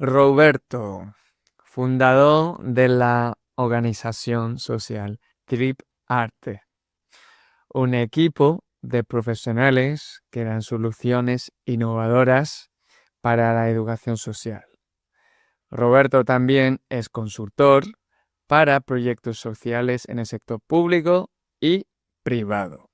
Roberto, fundador de la organización social Trip Arte, un equipo de profesionales que dan soluciones innovadoras para la educación social. Roberto también es consultor para proyectos sociales en el sector público y privado.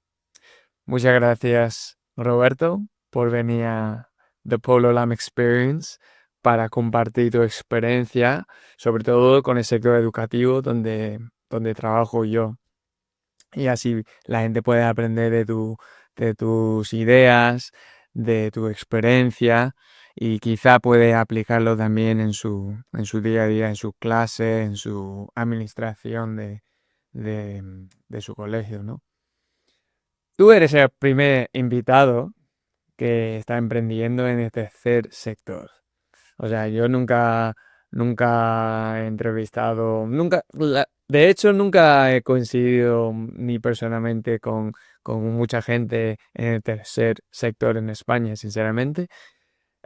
Muchas gracias, Roberto, por venir a The Polo Lam Experience para compartir tu experiencia, sobre todo con el sector educativo donde trabajo yo. Y así la gente puede aprender de tus ideas, de tu experiencia y quizá puede aplicarlo también en su día a día, en su clase, en su administración de su colegio, ¿no? Tú eres el primer invitado que está emprendiendo en el tercer sector. O sea, yo nunca he entrevistado, de hecho, nunca he coincidido ni personalmente con mucha gente en el tercer sector en España, sinceramente.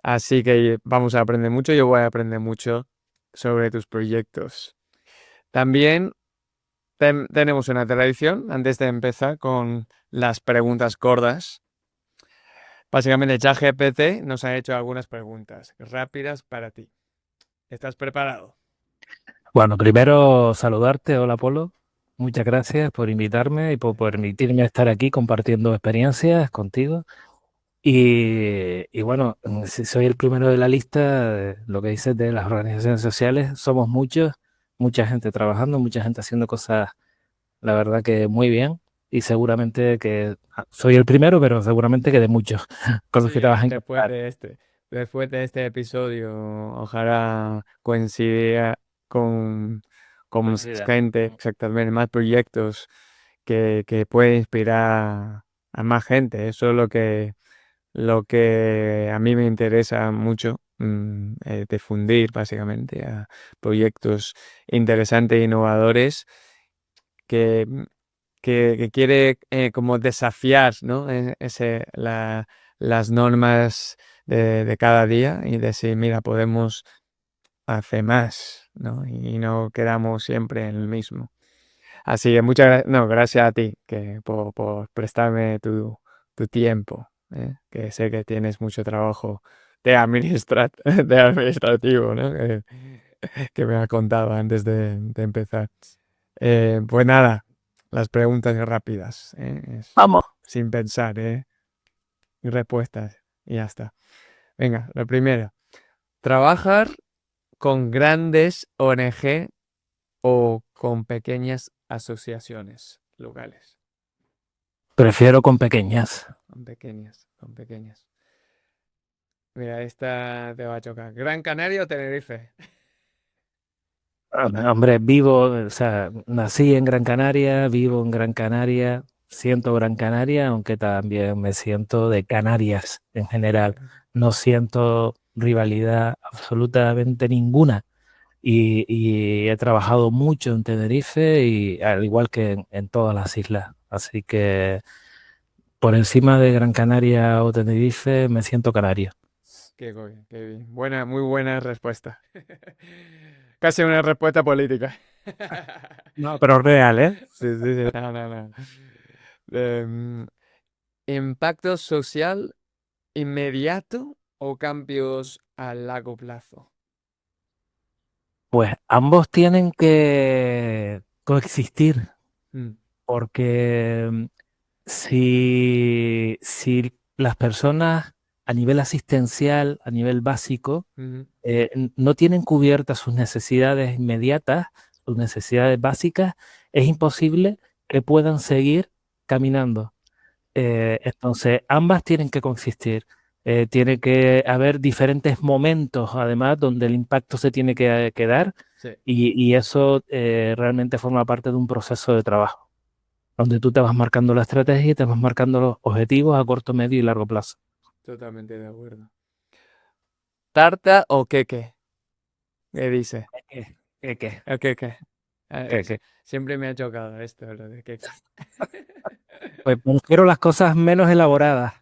Así que vamos a aprender mucho, yo voy a aprender mucho sobre tus proyectos. También tenemos una tradición antes de empezar con las preguntas gordas. Básicamente, ChatGPT nos ha hecho algunas preguntas rápidas para ti. ¿Estás preparado? Bueno, primero saludarte, hola Polo. Muchas gracias por invitarme y por permitirme estar aquí compartiendo experiencias contigo. Y bueno, si soy el primero de la lista, lo que dices de las organizaciones sociales, somos muchos, mucha gente trabajando, mucha gente haciendo cosas, la verdad que muy bien. Y seguramente que soy el primero, pero seguramente que de muchos con los Sí, que te vas a después encontrar. de después de este episodio, ojalá coincida con, con más Coincida. gente, exactamente, más proyectos que puede inspirar a más gente. Eso es lo que a mí me interesa mucho, difundir básicamente a proyectos interesantes e innovadores que, que quiere como desafiar, ¿no? Las normas de cada día y decir, mira, podemos hacer más, ¿no? Y no quedamos siempre en el mismo. Así que muchas gracias, no, gracias a ti por prestarme tu tiempo, que sé que tienes mucho trabajo de administrativo, ¿no? Que me ha contado antes de empezar. Pues nada, las preguntas rápidas, Vamos. sin pensar, y respuestas, y ya está. Venga, la primera. Trabajar con grandes ONG o con pequeñas asociaciones locales. Prefiero con pequeñas. Con pequeñas, con pequeñas. Mira, esta te va a chocar. ¿Gran Canaria o Tenerife? Hombre, vivo, o sea, nací en Gran Canaria, vivo en Gran Canaria, siento Gran Canaria, aunque también me siento de Canarias en general. No siento rivalidad absolutamente ninguna. Y he trabajado mucho en Tenerife y al igual que en todas las islas. Así que por encima de Gran Canaria o Tenerife me siento canario. Qué bien. Buena, muy buena respuesta. Casi una respuesta política. No, pero real, ¿eh? Sí, sí, sí. No, no, no. Em, ¿Impacto social inmediato o cambios a largo plazo? Pues ambos tienen que coexistir. Mm, Porque si las personas a nivel asistencial, a nivel básico, ujú. no tienen cubiertas sus necesidades inmediatas, sus necesidades básicas, es imposible que puedan seguir caminando. Entonces, ambas tienen que consistir. Tiene que haber diferentes momentos, además, donde el impacto se tiene que dar Sí, y eso realmente forma parte de un proceso de trabajo donde tú te vas marcando la estrategia y te vas marcando los objetivos a corto, medio y largo plazo. totalmente de acuerdo. ¿Tarta o queque? ¿Qué dice? ¿Qué? El queque. ¿Qué? ¿Qué? Siempre me ha chocado esto, lo de queque. Pues prefiero las cosas menos elaboradas.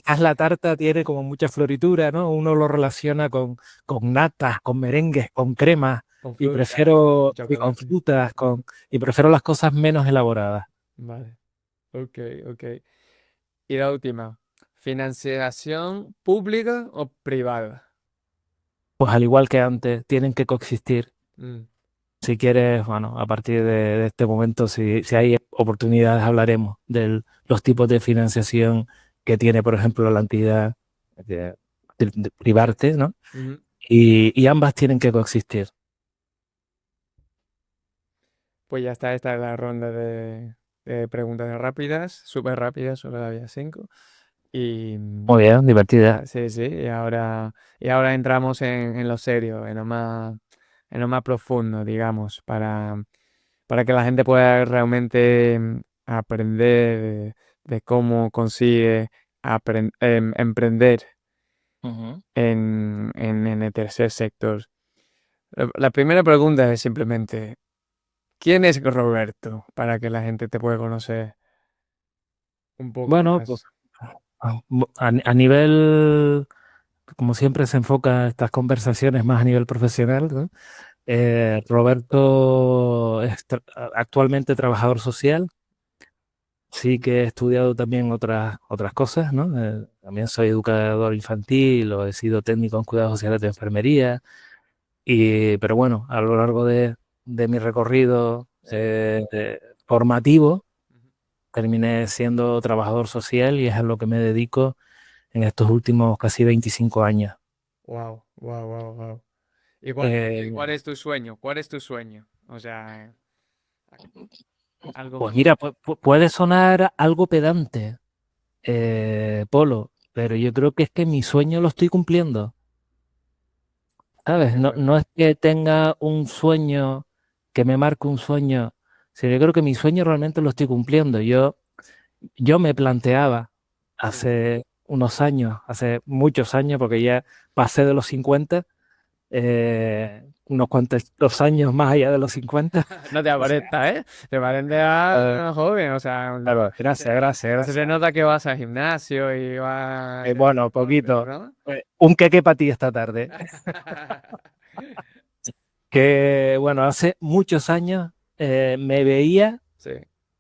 quizás la tarta tiene como mucha floritura, ¿no? Uno lo relaciona con natas, con merengues, con cremas, Con y fruta, prefiero, y con chocolate. frutas, y prefiero las cosas menos elaboradas. Vale, ok, ok. Y la última, ¿financiación pública o privada? Pues al igual que antes, tienen que coexistir. Mm, Si quieres, bueno, a partir de este momento, si hay oportunidades, hablaremos de los tipos de financiación que tiene, por ejemplo, la entidad de, de Privarte, ¿no? ujú. Y ambas tienen que coexistir. Pues ya está, esta es la ronda de preguntas rápidas, súper rápidas, solo había 5. Y Muy bien, divertida. sí, sí, y ahora entramos en lo serio, en lo más profundo, digamos, para que la gente pueda realmente aprender de cómo consigue emprender Ujú. en el tercer sector. La primera pregunta es simplemente, ¿quién es Roberto? Para que la gente te pueda conocer un poco Bueno, pues más. a nivel, como siempre se enfoca estas conversaciones más a nivel profesional, ¿no? Roberto es actualmente trabajador social. Sí que he estudiado también otras cosas, ¿no? También soy educador infantil o he sido técnico en cuidados sociales de enfermería. Pero bueno, a lo largo de mi recorrido formativo, terminé siendo trabajador social y es a lo que me dedico en estos últimos casi 25 años. Wow, wow, wow, wow. ¿Y Eh, cuál es tu sueño? ¿Cuál es tu sueño? O sea, algo. pues mira, puede sonar algo pedante, Polo, pero yo creo que es que mi sueño lo estoy cumpliendo. ¿Sabes? Qué No, bueno. no es que tenga un sueño, que me marque un sueño, sino yo creo que mi sueño realmente lo estoy cumpliendo. Yo me planteaba Sí. hace unos años, hace muchos años, porque ya pasé de los 50, unos cuantos dos años más allá de los 50. No te aparenta, ¿eh? Te parece a joven, o sea, Claro, gracias, se, gracias, se te gracias. nota que vas al gimnasio y vas a hacer Bueno, deporte, poquito. ¿no? Un queque para ti esta tarde. Que bueno, hace muchos años me veía Sí,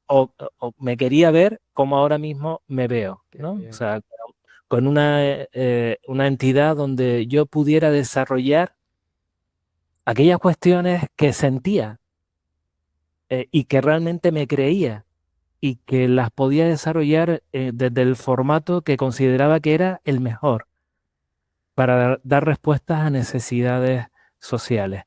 o me quería ver como ahora mismo me veo, qué ¿no? O bien. sea, con una entidad donde yo pudiera desarrollar aquellas cuestiones que sentía y que realmente me creía y que las podía desarrollar desde el formato que consideraba que era el mejor para dar respuestas a necesidades sociales.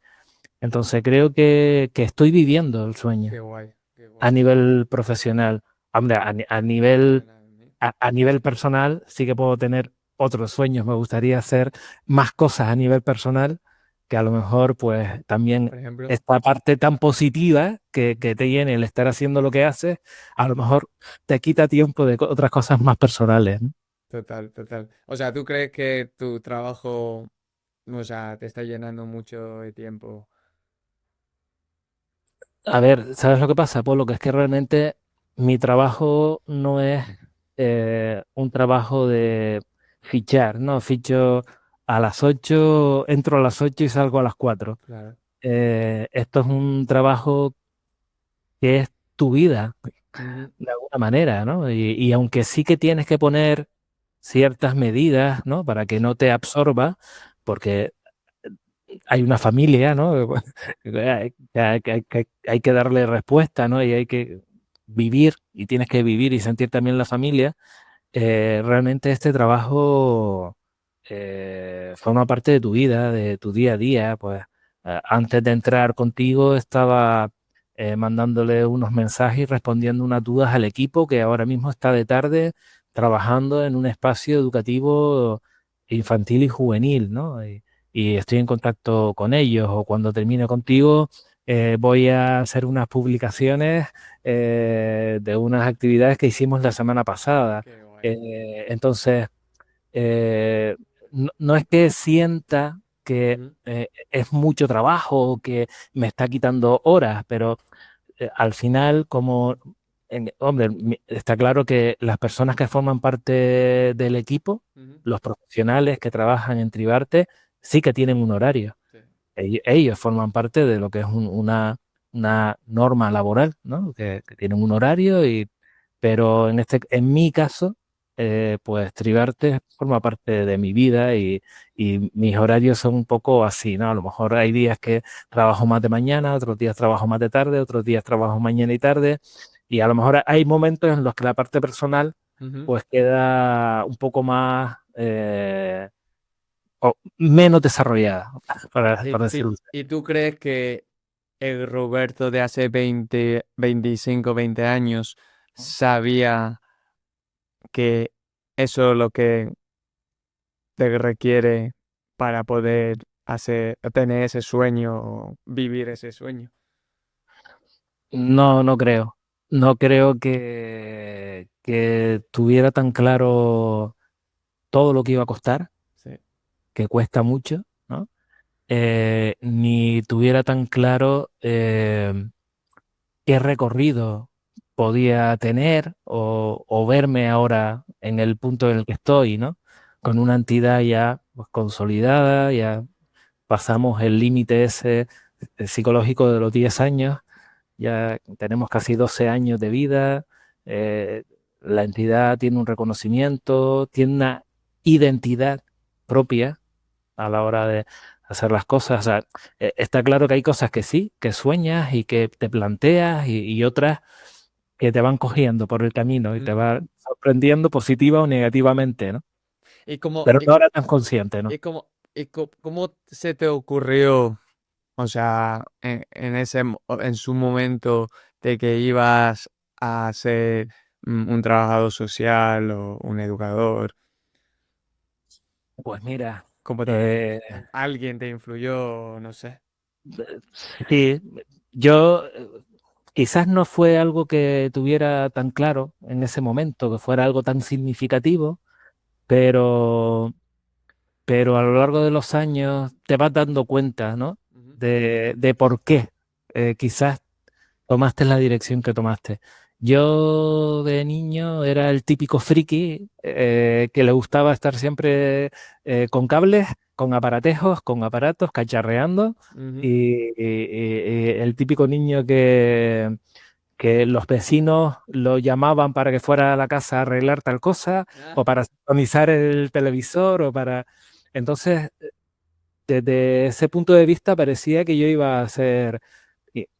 Entonces creo que estoy viviendo el sueño Qué guay, qué a guay. nivel profesional. Hombre, Fenomenal. a nivel personal sí que puedo tener otros sueños. Me gustaría hacer más cosas a nivel personal, que a lo mejor pues también Por ejemplo, esta parte tan positiva que te llene el estar haciendo lo que haces, a lo mejor te quita tiempo de otras cosas más personales, ¿no? total, total. O sea, ¿tú crees que tu trabajo, o sea, te está llenando mucho de tiempo? A ver, ¿sabes lo que pasa, Polo? Que es que realmente mi trabajo no es un trabajo de fichar, ¿no? Ficho a las 8, entro a las 8 y salgo a las 4. Claro. Esto es un trabajo que es tu vida, Ujú. de alguna manera, ¿no? Y aunque sí que tienes que poner ciertas medidas, ¿no? Para que no te absorba, porque hay una familia, ¿no? Hay que darle respuesta, ¿no? Y hay que vivir, y tienes que vivir y sentir también la familia. Realmente este trabajo forma parte de tu vida, de tu día a día. Pues antes de entrar contigo estaba mandándole unos mensajes y respondiendo unas dudas al equipo que ahora mismo está de tarde trabajando en un espacio educativo infantil y juvenil, ¿no? Y estoy en contacto con ellos, o cuando termine contigo voy a hacer unas publicaciones de unas actividades que hicimos la semana pasada. Qué guay. Entonces, eh, no es que sienta que Ujú. es mucho trabajo o que me está quitando horas, pero al final, como Hombre, está claro que las personas que forman parte del equipo, Ujú. los profesionales que trabajan en Tribarte, sí que tienen un horario. Sí. Ellos forman parte de lo que es una norma laboral, ¿no? Que tienen un horario, pero en mi caso, pues Tribarte forma parte de mi vida y mis horarios son un poco así, ¿no? A lo mejor hay días que trabajo más de mañana, otros días trabajo más de tarde, otros días trabajo mañana y tarde, y a lo mejor hay momentos en los que la parte personal Ujú. pues queda un poco más o menos desarrollada, para decirlo. ¿Y tú crees que el Roberto de hace 20, 25, 20 años sabía que eso es lo que te requiere para poder tener ese sueño o vivir ese sueño? No, no creo. No creo que tuviera tan claro todo lo que iba a costar, Sí. que cuesta mucho, ¿no? Ni tuviera tan claro qué recorrido podía tener o verme ahora en el punto en el que estoy, ¿no? Con una entidad ya pues, consolidada, ya pasamos el límite ese psicológico de los 10 años. Ya tenemos casi 12 años de vida, eh, la entidad tiene un reconocimiento, tiene una identidad propia a la hora de hacer las cosas. O sea, está claro que hay cosas que sí, que sueñas y que te planteas y otras que te van cogiendo por el camino y te Ujú. van sorprendiendo positiva o negativamente, ¿no? ¿Y cómo, Pero y, no era tan consciente, ¿no? y cómo, cómo se te ocurrió, o sea, en su momento de que ibas a ser un trabajador social o un educador? Pues mira, ¿Cómo eh, alguien te influyó? No sé. sí, yo quizás no fue algo que tuviera tan claro en ese momento, que fuera algo tan significativo, pero, pero a lo largo de los años te vas dando cuenta, ¿no? Ujú. De por qué quizás tomaste la dirección que tomaste. Yo de niño era el típico friki que le gustaba estar siempre con cables, con aparatejos, con aparatos, cacharreando. Ujú. Y el típico niño que los vecinos lo llamaban para que fuera a la casa a arreglar tal cosa, Ah. o para sintonizar el televisor, o para... Entonces, desde ese punto de vista parecía que yo iba a ser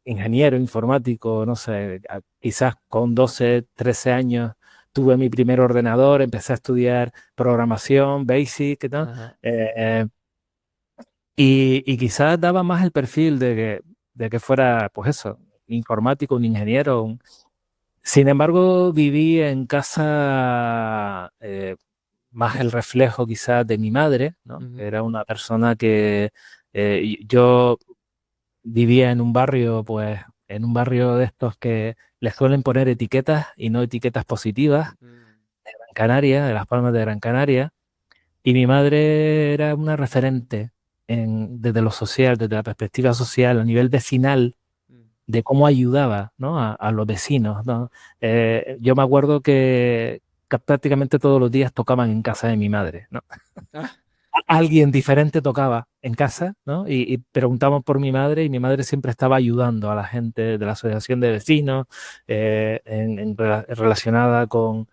ingeniero informático, no sé, quizás con 12, 13 años tuve mi primer ordenador, empecé a estudiar programación, Basic y tal, Ajá. eh, eh, y quizás daba más el perfil de que fuera, pues eso, informático, un ingeniero. Sin embargo, viví en casa más el reflejo quizás de mi madre, ¿no? Ujú. Era una persona que yo vivía en un barrio, pues, en un barrio de estos que les suelen poner etiquetas y no etiquetas positivas, Mm. Gran Canaria, de Las Palmas de Gran Canaria, y mi madre era una referente desde lo social, desde la perspectiva social, a nivel vecinal, Mm. de cómo ayudaba, ¿no? a los vecinos, ¿no? Yo me acuerdo que prácticamente todos los días tocaban en casa de mi madre, ¿no? Ah. Alguien diferente tocaba en casa, ¿no? Y preguntamos por mi madre y mi madre siempre estaba ayudando a la gente de la asociación de vecinos, relacionada con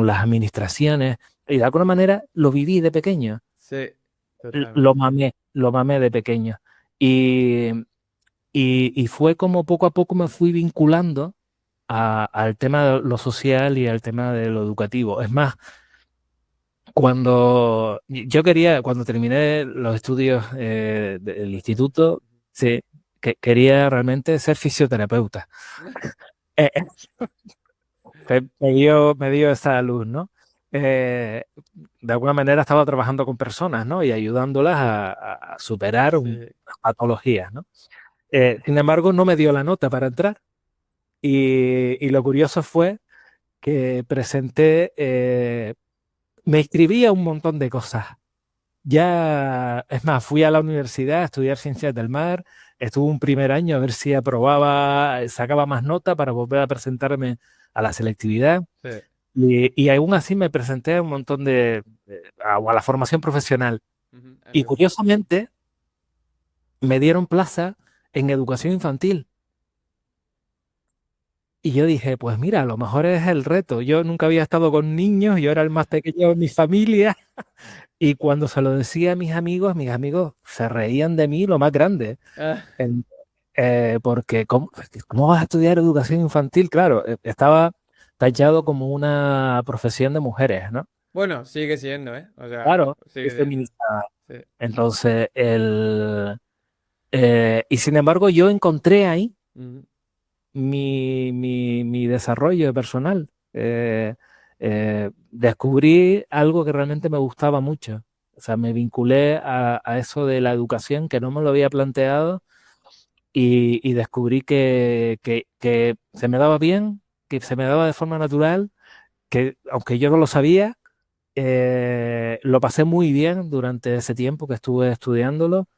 las administraciones. Y de alguna manera lo viví de pequeño, Sí, lo totalmente. lo mamé de pequeño. Y, y fue como poco a poco me fui vinculando al tema de lo social y al tema de lo educativo. Es más, cuando terminé los estudios del instituto, sí, que quería realmente ser fisioterapeuta. Eh, eh, me dio esa luz, ¿no? Eh, de alguna manera estaba trabajando con personas, ¿no? Y ayudándolas a superar Sí. unas patologías, ¿no? Sin embargo, no me dio la nota para entrar y lo curioso fue que me inscribí a un montón de cosas. Ya, es más, fui a la universidad a estudiar ciencias del mar, estuve un primer año a ver si aprobaba, sacaba más nota para volver a presentarme a la selectividad. Sí. Y aún así me presenté a un montón a la formación profesional. Ujú, Y curiosamente me dieron plaza en educación infantil. Y yo dije, pues mira, a lo mejor es el reto. Yo nunca había estado con niños, yo era el más pequeño de mi familia. Y cuando se lo decía a mis amigos se reían de mí lo más grande. Ah, En- Porque ¿cómo vas a estudiar educación infantil? Claro, estaba tachado como una profesión de mujeres, ¿no? bueno, sigue siendo, ¿eh? O sea, Claro, sigue es siendo. feminista. Sí. Entonces, y sin embargo, yo encontré ahí Ujú. mi desarrollo personal. Descubrí algo que realmente me gustaba mucho. O sea, me vinculé a eso de la educación que no me lo había planteado y descubrí que se me daba bien, que se me daba de forma natural, que aunque yo no lo sabía, lo pasé muy bien durante ese tiempo que estuve estudiándolo.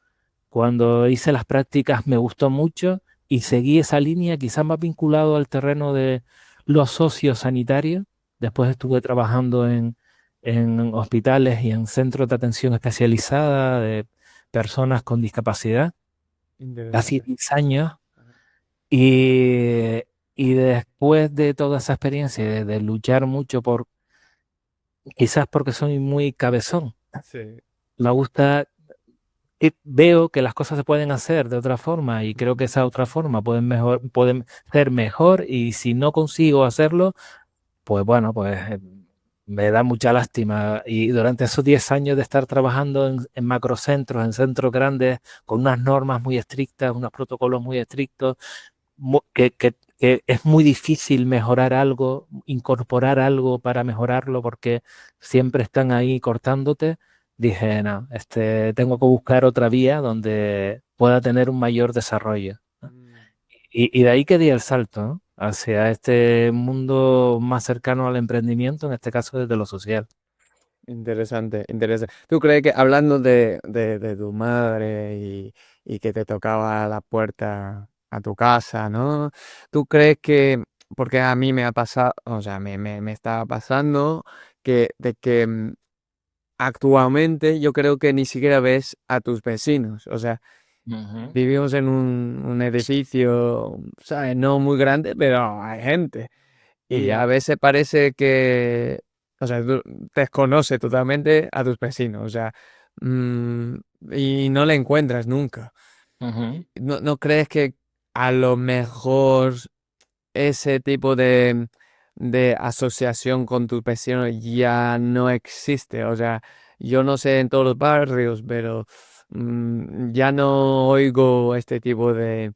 Cuando hice las prácticas me gustó mucho y seguí esa línea, quizás más vinculado al terreno de los sociosanitarios. Después estuve trabajando en hospitales y en centros de atención especializada de personas con discapacidad, casi Interesante. 10 años. Y, y después de toda esa experiencia de luchar mucho quizás porque soy muy cabezón, Sí. me gusta veo que las cosas se pueden hacer de otra forma y creo que esa otra forma pueden ser mejor y si no consigo hacerlo, pues bueno, pues me da mucha lástima. Y durante esos 10 años de estar trabajando en macrocentros, en centros grandes, con unas normas muy estrictas, unos protocolos muy estrictos, que es muy difícil mejorar algo, incorporar algo para mejorarlo porque siempre están ahí cortándote. Dije, no, tengo que buscar otra vía donde pueda tener un mayor desarrollo, ¿no? Mm. Y de ahí que di el salto, ¿no? Hacia este mundo más cercano al emprendimiento, en este caso desde lo social. Interesante, interesante. ¿Tú crees que hablando de tu madre y que te tocaba la puerta a tu casa, ¿no? ¿Tú crees que, porque a mí me ha pasado, o sea, me estaba pasando que actualmente yo creo que ni siquiera ves a tus vecinos, o sea, Ujú. vivimos en un edificio, ¿sabes? No muy grande, pero hay gente. Y a Ujú. veces parece que, o sea, tú desconoce totalmente a tus vecinos, o sea, mm, y no le encuentras nunca. Ujú. ¿No crees que a lo mejor ese tipo de asociación con tus vecinos ya no existe? O sea, yo no sé en todos los barrios, pero ya no oigo este tipo de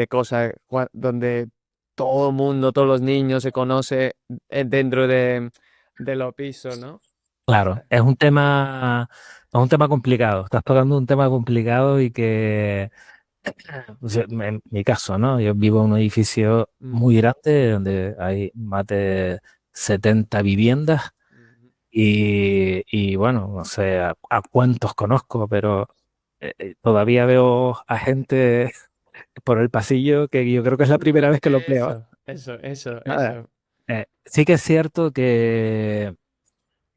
cosas donde todo el mundo, todos los niños se conoce dentro de los pisos, ¿no? Claro, es un tema complicado. Estás tocando un tema complicado y que o sea, en mi caso, ¿no? Yo vivo en un edificio Mm, muy grande donde hay más de 70 viviendas ujú. y bueno, no sé a cuántos conozco, pero todavía veo a gente por el pasillo que yo creo que es la primera vez que lo veo. Eso. Sí que es cierto que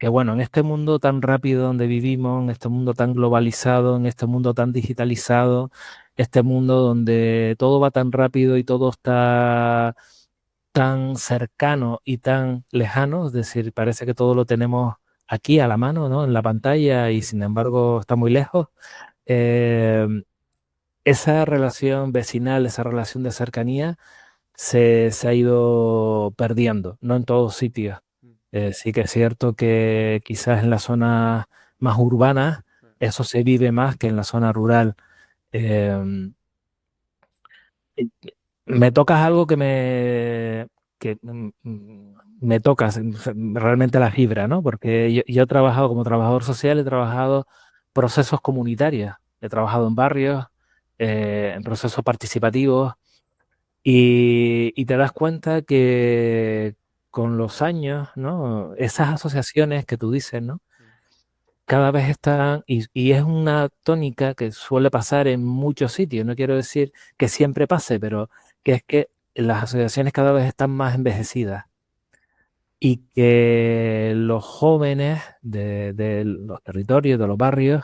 bueno, en este mundo tan rápido donde vivimos, en este mundo tan globalizado, en este mundo tan digitalizado, este mundo donde todo va tan rápido y todo está tan cercano y tan lejano, es decir, parece que todo lo tenemos aquí a la mano, ¿no? En la pantalla y sin embargo está muy lejos. eh, Esa relación vecinal, esa relación de cercanía se ha ido perdiendo, no en todos sitios. Sí que es cierto que quizás en las zonas más urbanas eso se vive más que en la zona rural. Eh, y- Me tocas algo que me tocas realmente la fibra, ¿no? Porque yo he trabajado como trabajador social, he trabajado procesos comunitarios, he trabajado en barrios, en procesos participativos. Y te das cuenta que con los años, ¿no? Esas asociaciones que tú dices, ¿no? Cada vez están, y es una tónica que suele pasar en muchos sitios, no quiero decir que siempre pase, pero que es que las asociaciones cada vez están más envejecidas y que los jóvenes de los territorios, de los barrios,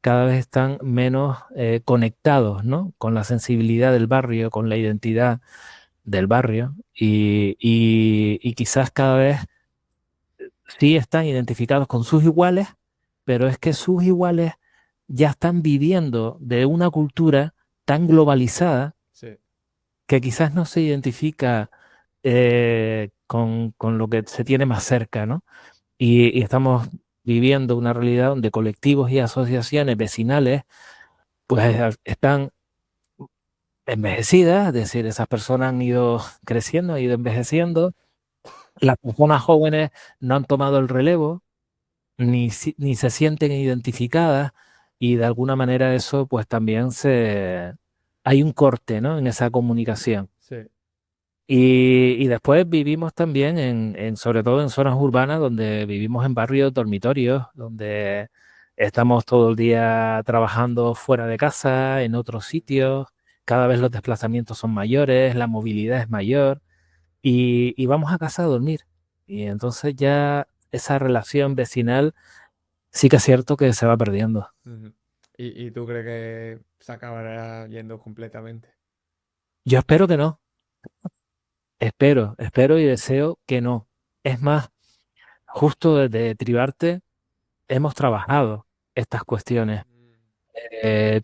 cada vez están menos conectados, ¿no? Con la sensibilidad del barrio, con la identidad del barrio y quizás cada vez sí están identificados con sus iguales, pero es que sus iguales ya están viviendo de una cultura tan globalizada Sí. que quizás no se identifica con lo que se tiene más cerca, ¿no? Y estamos viviendo una realidad donde colectivos y asociaciones vecinales pues están envejecidas, es decir, esas personas han ido creciendo, han ido envejeciendo, las personas jóvenes no han tomado el relevo, ni se sienten identificadas y de alguna manera eso pues también hay un corte, ¿no? En esa comunicación. Sí. Y después vivimos también sobre todo en zonas urbanas donde vivimos en barrios dormitorios, donde estamos todo el día trabajando fuera de casa, en otros sitios, cada vez los desplazamientos son mayores, la movilidad es mayor y vamos a casa a dormir. Y entonces ya esa relación vecinal sí que es cierto que se va perdiendo. Ujú. ¿Y tú crees que se acabará yendo completamente? Yo espero que no, espero y deseo que no. Es más, justo desde Tribarte hemos trabajado estas cuestiones.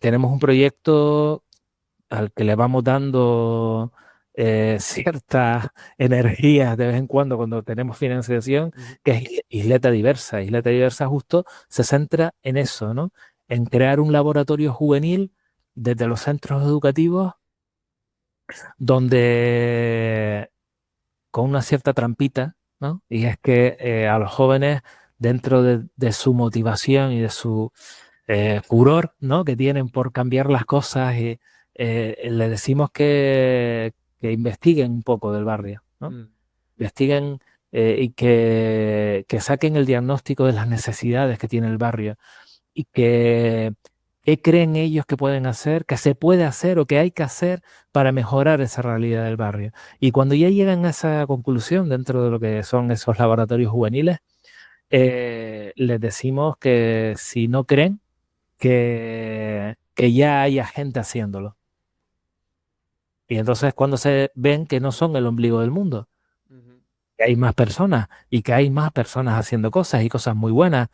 Tenemos un proyecto al que le vamos dando ciertas energías de vez en cuando tenemos financiación, Ujú. que es Isleta Diversa. Isleta Diversa justo se centra en eso, ¿no? En crear un laboratorio juvenil desde los centros educativos donde con una cierta trampita, ¿no? Y es que a los jóvenes, dentro de su motivación y de su furor, ¿no? Que tienen por cambiar las cosas, y le decimos que investiguen un poco del barrio, ¿no? Mm. Investiguen y que saquen el diagnóstico de las necesidades que tiene el barrio y que qué creen ellos que pueden hacer, que se puede hacer o que hay que hacer para mejorar esa realidad del barrio. Y cuando ya llegan a esa conclusión dentro de lo que son esos laboratorios juveniles, les decimos que si no creen, que ya haya gente haciéndolo. Y entonces cuando se ven que no son el ombligo del mundo, Ujú. que hay más personas y que hay más personas haciendo cosas y cosas muy buenas.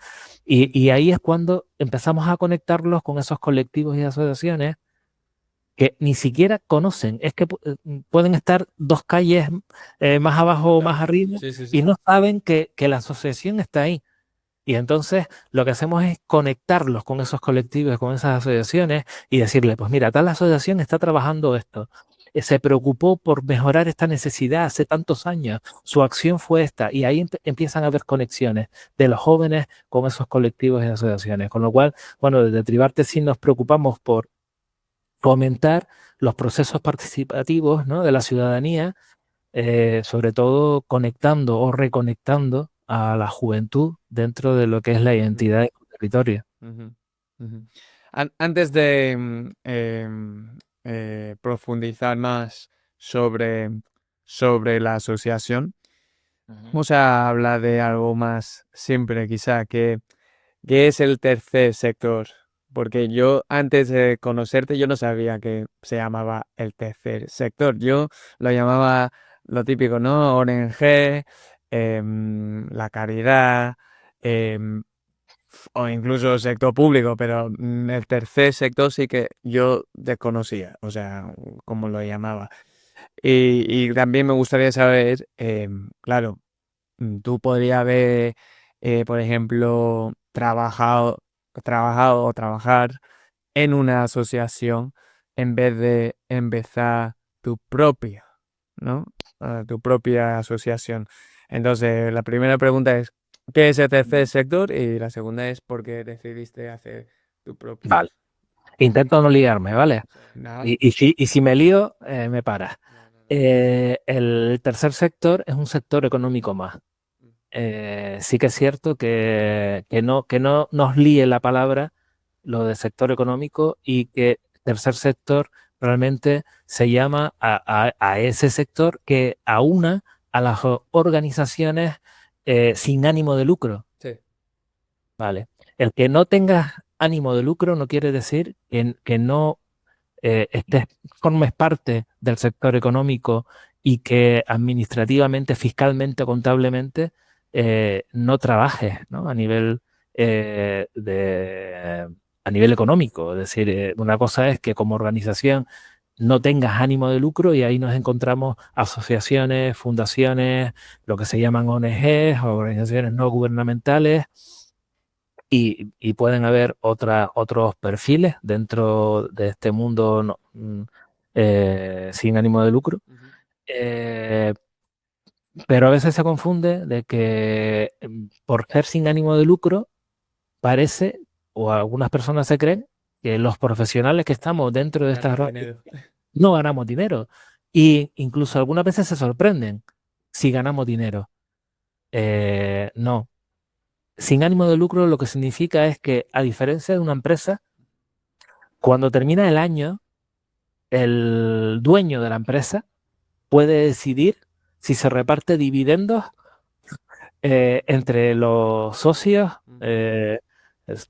Y ahí es cuando empezamos a conectarlos con esos colectivos y asociaciones que ni siquiera conocen. Es que pueden estar dos calles más abajo o Claro. más arriba Sí, sí, y sí. no saben que la asociación está ahí. Y entonces lo que hacemos es conectarlos con esos colectivos, con esas asociaciones y decirle, pues mira, tal asociación está trabajando esto. Se preocupó por mejorar esta necesidad hace tantos años. Su acción fue esta. Y ahí empiezan a haber conexiones de los jóvenes con esos colectivos y asociaciones. Con lo cual, bueno, desde Tribarte sí nos preocupamos por fomentar los procesos participativos, ¿no? De la ciudadanía, sobre todo conectando o reconectando a la juventud dentro de lo que es la Ujú. identidad del territorio. Ujú. Ujú. Antes de profundizar más sobre, sobre la asociación, Ujú. vamos a hablar de algo más simple, quizá, que ¿qué es el tercer sector? Porque yo antes de conocerte yo no sabía que se llamaba el tercer sector. Yo lo llamaba lo típico, ¿no? ONG, la caridad, em, o incluso sector público, pero el tercer sector sí que yo desconocía, o sea, cómo lo llamaba. Y también me gustaría saber, claro, tú podrías haber, por ejemplo, trabajado o trabajar en una asociación en vez de empezar tu propia, ¿no? Tu propia asociación. Entonces, la primera pregunta es, ¿qué es el tercer sector? Y la segunda es, ¿por qué decidiste hacer tu propia? Vale. Intento no liarme, ¿vale? Sí. Nada. Y si me lío, me paras. No, no, no. El tercer sector es un sector económico más. Mm. Sí que es cierto que no nos líe la palabra lo de sector económico y que tercer sector realmente se llama a ese sector que aúna a las organizaciones sin ánimo de lucro. Sí. ¿Vale? El que no tengas ánimo de lucro no quiere decir que no formes parte del sector económico y que administrativamente, fiscalmente, contablemente no trabajes, ¿no? A nivel económico. Es decir, una cosa es que como organización no tengas ánimo de lucro y ahí nos encontramos asociaciones, fundaciones, lo que se llaman ONGs, organizaciones no gubernamentales, y pueden haber otros perfiles dentro de este mundo sin ánimo de lucro. Ujú. Eh, pero a veces se confunde de que por ser sin ánimo de lucro parece, o algunas personas se creen, que los profesionales que estamos dentro de estas Ganar redes dinero. no ganamos dinero. Y incluso algunas veces se sorprenden si ganamos dinero. No. Sin ánimo de lucro lo que significa es que, a diferencia de una empresa, cuando termina el año, el dueño de la empresa puede decidir si se reparte dividendos entre los socios, entre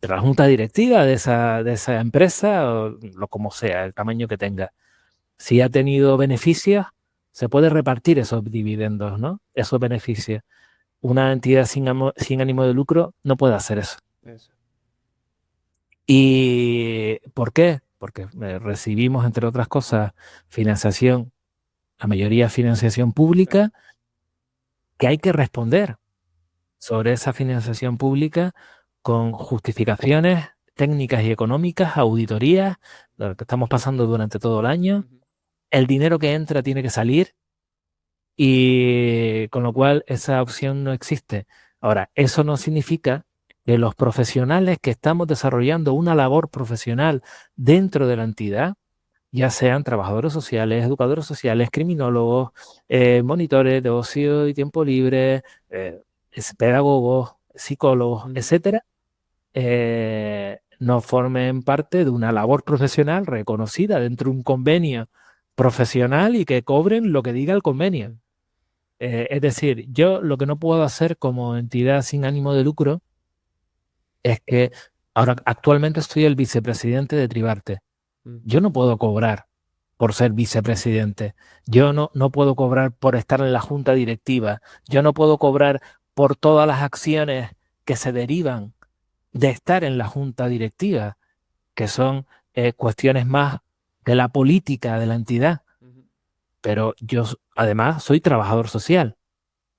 la junta directiva de esa empresa, o lo como sea, el tamaño que tenga. Si ha tenido beneficios, se puede repartir esos dividendos, ¿no? Esos beneficios. Una entidad sin ánimo de lucro no puede hacer eso. Eso. ¿Y por qué? Porque recibimos, entre otras cosas, financiación, la mayoría financiación Claro. pública, que hay que responder sobre esa financiación pública con justificaciones técnicas y económicas, auditorías, lo que estamos pasando durante todo el año. Ujú. El dinero que entra tiene que salir y con lo cual esa opción no existe. Ahora, eso no significa que los profesionales que estamos desarrollando una labor profesional dentro de la entidad, ya sean trabajadores sociales, educadores sociales, criminólogos, monitores de ocio y tiempo libre, pedagogos, psicólogos, Ujú. etcétera, no formen parte de una labor profesional reconocida dentro de un convenio profesional y que cobren lo que diga el convenio. Ujú. Es decir, yo lo que no puedo hacer como entidad sin ánimo de lucro es que ahora actualmente estoy el vicepresidente de Tribarte. Ujú. Yo no puedo cobrar por ser vicepresidente. Yo no puedo cobrar por estar en la junta directiva. Yo no puedo cobrar por todas las acciones que se derivan de estar en la junta directiva, que son cuestiones más de la política de la entidad. Ujú. Pero yo además soy trabajador social.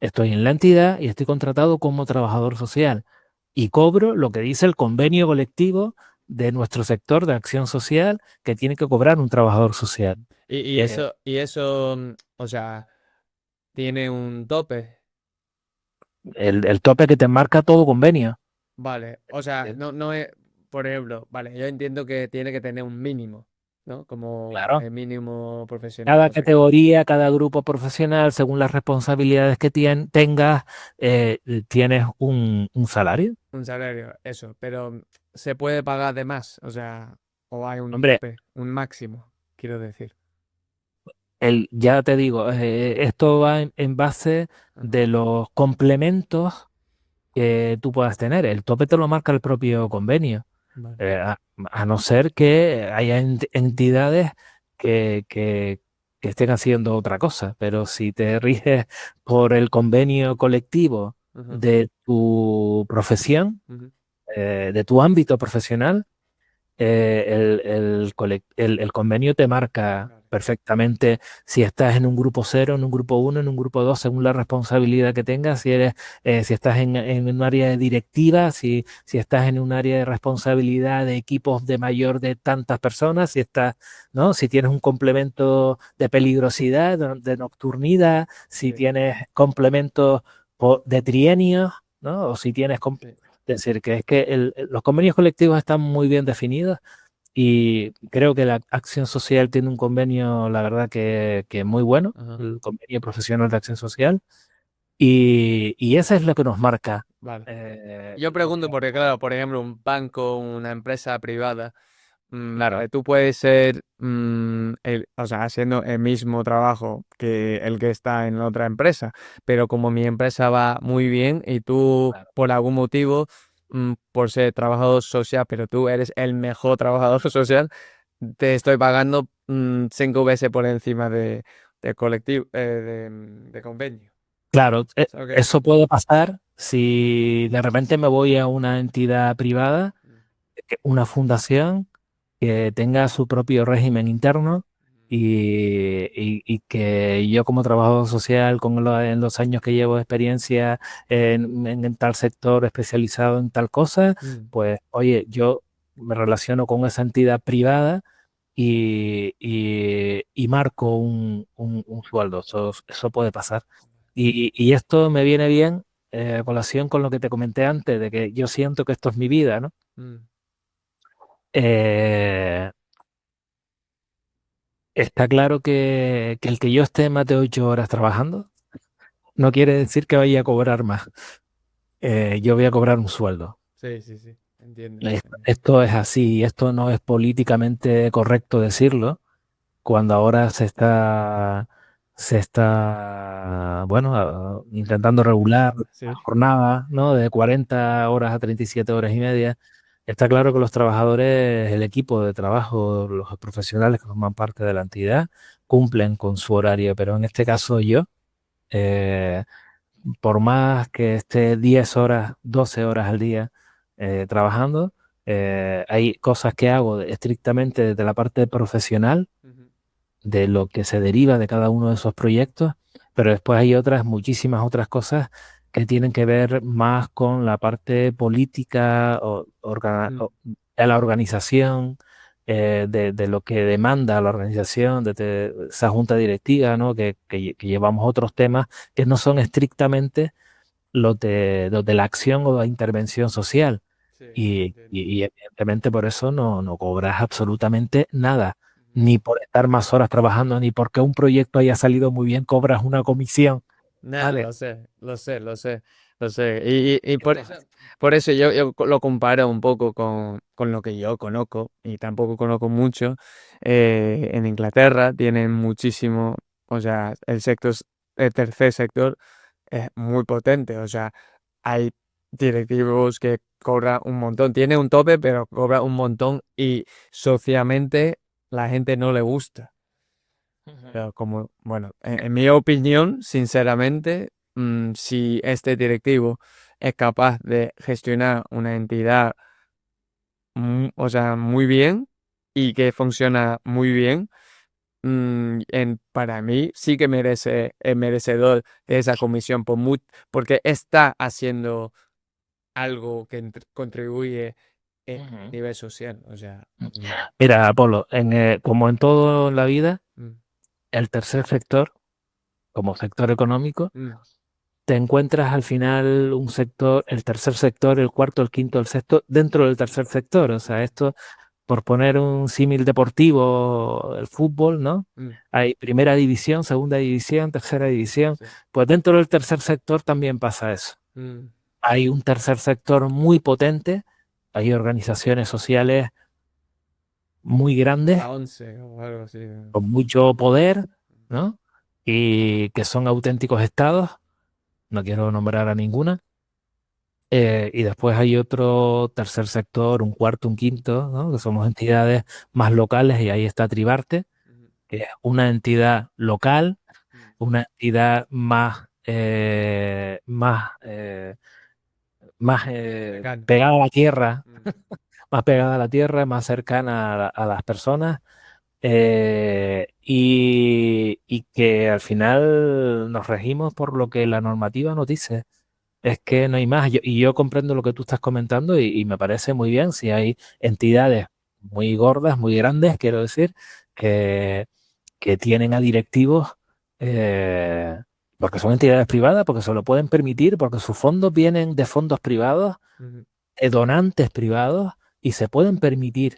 Estoy en la entidad y estoy contratado como trabajador social y cobro lo que dice el convenio colectivo de nuestro sector de acción social que tiene que cobrar un trabajador social. Y eso, o sea, tiene un tope. El tope que te marca todo convenio. Vale, o sea, Eh, no es, por ejemplo, vale, yo entiendo que tiene que tener un mínimo, ¿no? Como Claro. el mínimo profesional, Cada no sé qué. categoría, cada grupo profesional, según las responsabilidades que tengas, tienes un salario. Un salario, eso, pero se puede pagar de más, o sea, o hay un Hombre, tope, un máximo, quiero decir. ya te digo, esto va en base Ajá. de los complementos que tú puedas tener. El tope te lo marca el propio convenio. Vale. A no ser que haya entidades que, que- que estén haciendo otra cosa. Pero si te riges por el convenio colectivo Ajá. de tu profesión, Ujú. de tu ámbito profesional, el convenio te marca Vale. perfectamente si estás en un grupo cero, en un grupo uno, en un grupo dos, según la responsabilidad que tengas, si estás en un área directiva, si estás en un área de responsabilidad de equipos de mayor de tantas personas, ¿no? Si tienes un complemento de peligrosidad, de nocturnidad, si Sí, tienes complementos de trienios, ¿no? O si tienes sí. es decir, que es que los convenios colectivos están muy bien definidos y creo que la acción social tiene un convenio, la verdad, que muy bueno, Ajá. el convenio profesional de acción social, y eso es lo que nos marca. Vale. eh, Yo lo que- pregunto porque, claro, por ejemplo, un banco, una empresa privada. Claro, tú puedes ser, o sea, haciendo el mismo trabajo que el que está en la otra empresa, pero como mi empresa va muy bien y tú, Claro. por algún motivo, por ser trabajador social, pero tú eres el mejor trabajador social, te estoy pagando 5 veces por encima de colectivo, de convenio. Claro, ¿Sabes qué? eso puede pasar si de repente me voy a una entidad privada, una fundación que tenga su propio régimen interno y que yo como trabajador social, en los años que llevo de experiencia en tal sector especializado en tal cosa, Mm, pues oye, yo me relaciono con esa entidad privada y marco un sueldo. Eso puede pasar. Y esto me viene bien a colación con lo que te comenté antes, de que yo siento que esto es mi vida, ¿no? mm, Eh, Está claro que el que yo esté más de 8 horas trabajando no quiere decir que vaya a cobrar más. Yo voy a cobrar un sueldo. sí, sí, sí, entiendo. Esto es así, esto no es políticamente correcto decirlo, cuando ahora bueno, intentando regular la Sí. jornada, ¿no? De 40 horas a 37 horas y media. Está claro que los trabajadores, el equipo de trabajo, los profesionales que forman parte de la entidad, cumplen con su horario, pero en este caso yo, eh, por más que esté 10 horas, 12 horas al día trabajando, hay cosas que hago estrictamente desde la parte profesional Ujú, de lo que se deriva de cada uno de esos proyectos, pero después hay muchísimas otras cosas que tienen que ver más con la parte política mm, de la organización, de lo que demanda la organización, esa junta directiva, ¿no? Que llevamos otros temas que no son estrictamente los de la acción o la intervención social. sí, Y, entiendo. y- y evidentemente por eso no cobras absolutamente nada, Ujú. ni por estar más horas trabajando, ni porque un proyecto haya salido muy bien, cobras una comisión, Nah, ¿vale? lo sé, lo sé, lo sé, lo sé. Y por eso yo lo comparo un poco con lo que yo conozco, y tampoco conozco mucho. En Inglaterra tienen muchísimo, o sea, el tercer sector es muy potente, o sea, hay directivos que cobran un montón, tiene un tope, pero cobra un montón y socialmente la gente no le gusta. Ujú. Pero como, bueno, en mi opinión, sinceramente, si este directivo es capaz de gestionar una entidad, o sea, muy bien y que funciona muy bien, para mí sí que es merecedor de esa comisión porque está haciendo algo que contribuye a Ujú. nivel social. O sea, Mira, Apolo, como en todo en la vida, mm, el tercer sector, como sector económico, mm, te encuentras al final un sector, el tercer sector, el cuarto, el quinto, el sexto, dentro del tercer sector. O sea, esto, por poner un símil deportivo, el fútbol, ¿no? mm, Hay primera división, segunda división, tercera división. sí, Pues dentro del tercer sector también pasa eso. mm, Hay un tercer sector muy potente, hay organizaciones sociales muy grandes, la 11 o algo así. con mucho poder, ¿no? Y que son auténticos estados, no quiero nombrar a ninguna. Y después hay otro tercer sector, un cuarto, un quinto, ¿no? Que somos entidades más locales y ahí está Tribarte, Ujú, que es una entidad local, mm, una entidad más cercano. pegada a la tierra, Mm, más pegada a la tierra, más cercana a las personas, y que al final nos regimos por lo que la normativa nos dice. Es que no hay más. Y yo comprendo lo que tú estás comentando y me parece muy bien si hay entidades muy gordas, muy grandes, quiero decir, que, que tienen a directivos, eh, porque son entidades privadas, porque se lo pueden permitir, porque sus fondos vienen de fondos privados, ujú, de donantes privados, y se pueden permitir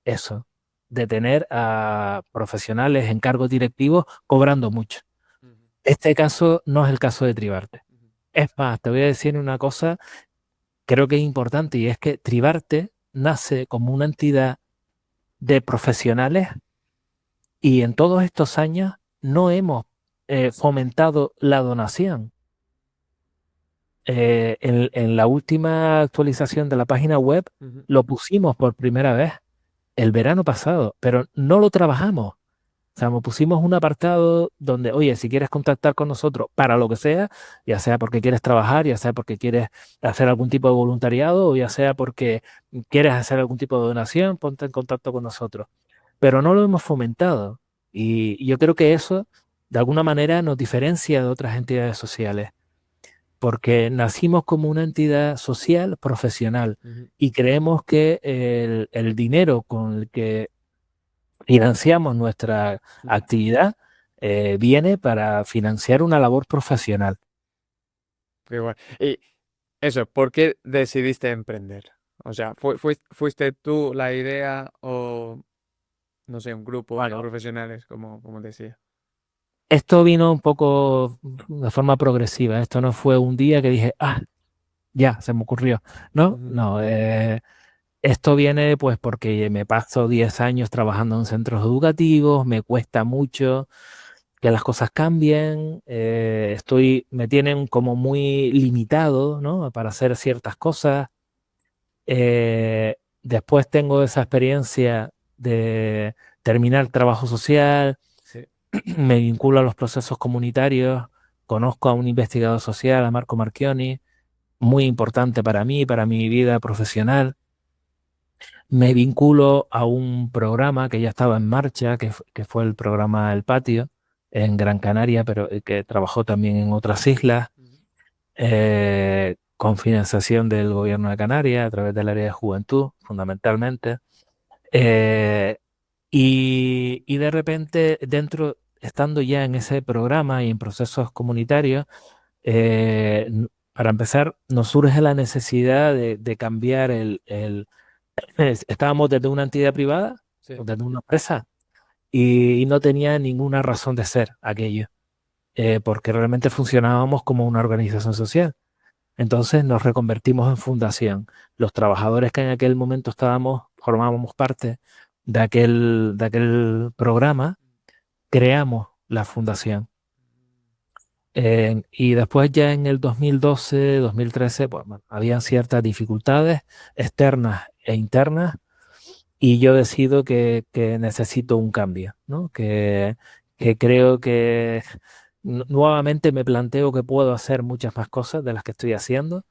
eso, de tener a profesionales en cargos directivos cobrando mucho. ujú, Este caso no es el caso de Tribarte. ujú, Es más, te voy a decir una cosa, creo que es importante, y es que Tribarte nace como una entidad de profesionales y en todos estos años no hemos fomentado la donación. En la última actualización de la página web Ujú. lo pusimos por primera vez el verano pasado, pero no lo trabajamos. O sea, pusimos un apartado donde, oye, si quieres contactar con nosotros para lo que sea, ya sea porque quieres trabajar, ya sea porque quieres hacer algún tipo de voluntariado, o ya sea porque quieres hacer algún tipo de donación, ponte en contacto con nosotros. Pero no lo hemos fomentado. Y yo creo que eso, de alguna manera, nos diferencia de otras entidades sociales, porque nacimos como una entidad social profesional Ujú. y creemos que el dinero con el que financiamos nuestra Ujú. actividad viene para financiar una labor profesional. Qué guay. Y eso, ¿por qué decidiste emprender? O sea, ¿fuiste tú la idea o, no sé, un grupo de Bueno, profesionales, como decía? esto vino un poco de forma progresiva. Esto no fue un día que dije, ah, ya, se me ocurrió. No, Ujú. no. Esto viene pues porque me paso 10 años trabajando en centros educativos, me cuesta mucho que las cosas cambien, me tienen como muy limitado, ¿no? Para hacer ciertas cosas. Después tengo esa experiencia de terminar trabajo social, Sí. me vinculo a los procesos comunitarios, conozco a un investigador social, a Marco Marchioni, muy importante para mí, para mi vida profesional. Me vinculo a un programa que ya estaba en marcha, que fue el programa El Patio, en Gran Canaria, pero que trabajó también en otras islas, Ujú. con financiación del gobierno de Canarias a través del área de juventud, fundamentalmente. Eh, y de repente, estando ya en ese programa y en procesos comunitarios, para empezar, nos surge la necesidad de cambiar estábamos desde una entidad privada, Sí. o desde una empresa, y no tenía ninguna razón de ser aquello, porque realmente funcionábamos como una organización social. Entonces nos reconvertimos en fundación. Los trabajadores que en aquel momento formábamos parte de aquel programa, creamos la fundación. Y después ya en el 2012, 2013, pues, bueno, habían ciertas dificultades externas e internas y yo decido que necesito un cambio, ¿no? Que creo que nuevamente me planteo que puedo hacer muchas más cosas de las que estoy haciendo.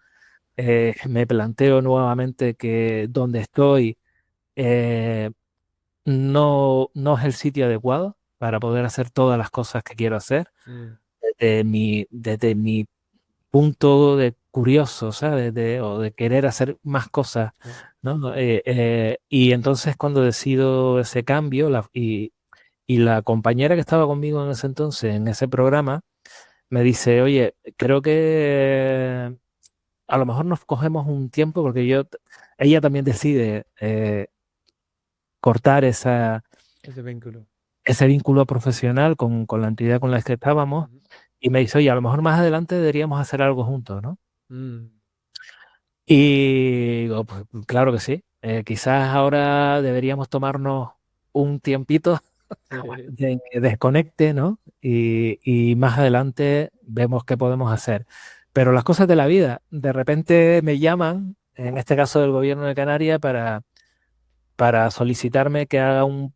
Me planteo nuevamente que donde estoy eh, no es el sitio adecuado para poder hacer todas las cosas que quiero hacer. Mm. Desde mi punto de curioso, ¿sabes? O de querer hacer más cosas, Sí. ¿no? Y entonces cuando decido ese cambio, y la compañera que estaba conmigo en ese entonces, en ese programa, me dice, oye, creo que a lo mejor nos cogemos un tiempo porque ella también decide cortar Ese vínculo. ese vínculo profesional con la entidad con la que estábamos Ujú. y me dice, oye, a lo mejor más adelante deberíamos hacer algo juntos, ¿no? Mm. Y digo, pues claro que sí. Quizás ahora deberíamos tomarnos un tiempito Sí. de desconecte, ¿no? Y más adelante vemos qué podemos hacer. Pero las cosas de la vida, de repente me llaman, en este caso del gobierno de Canarias, para solicitarme que haga un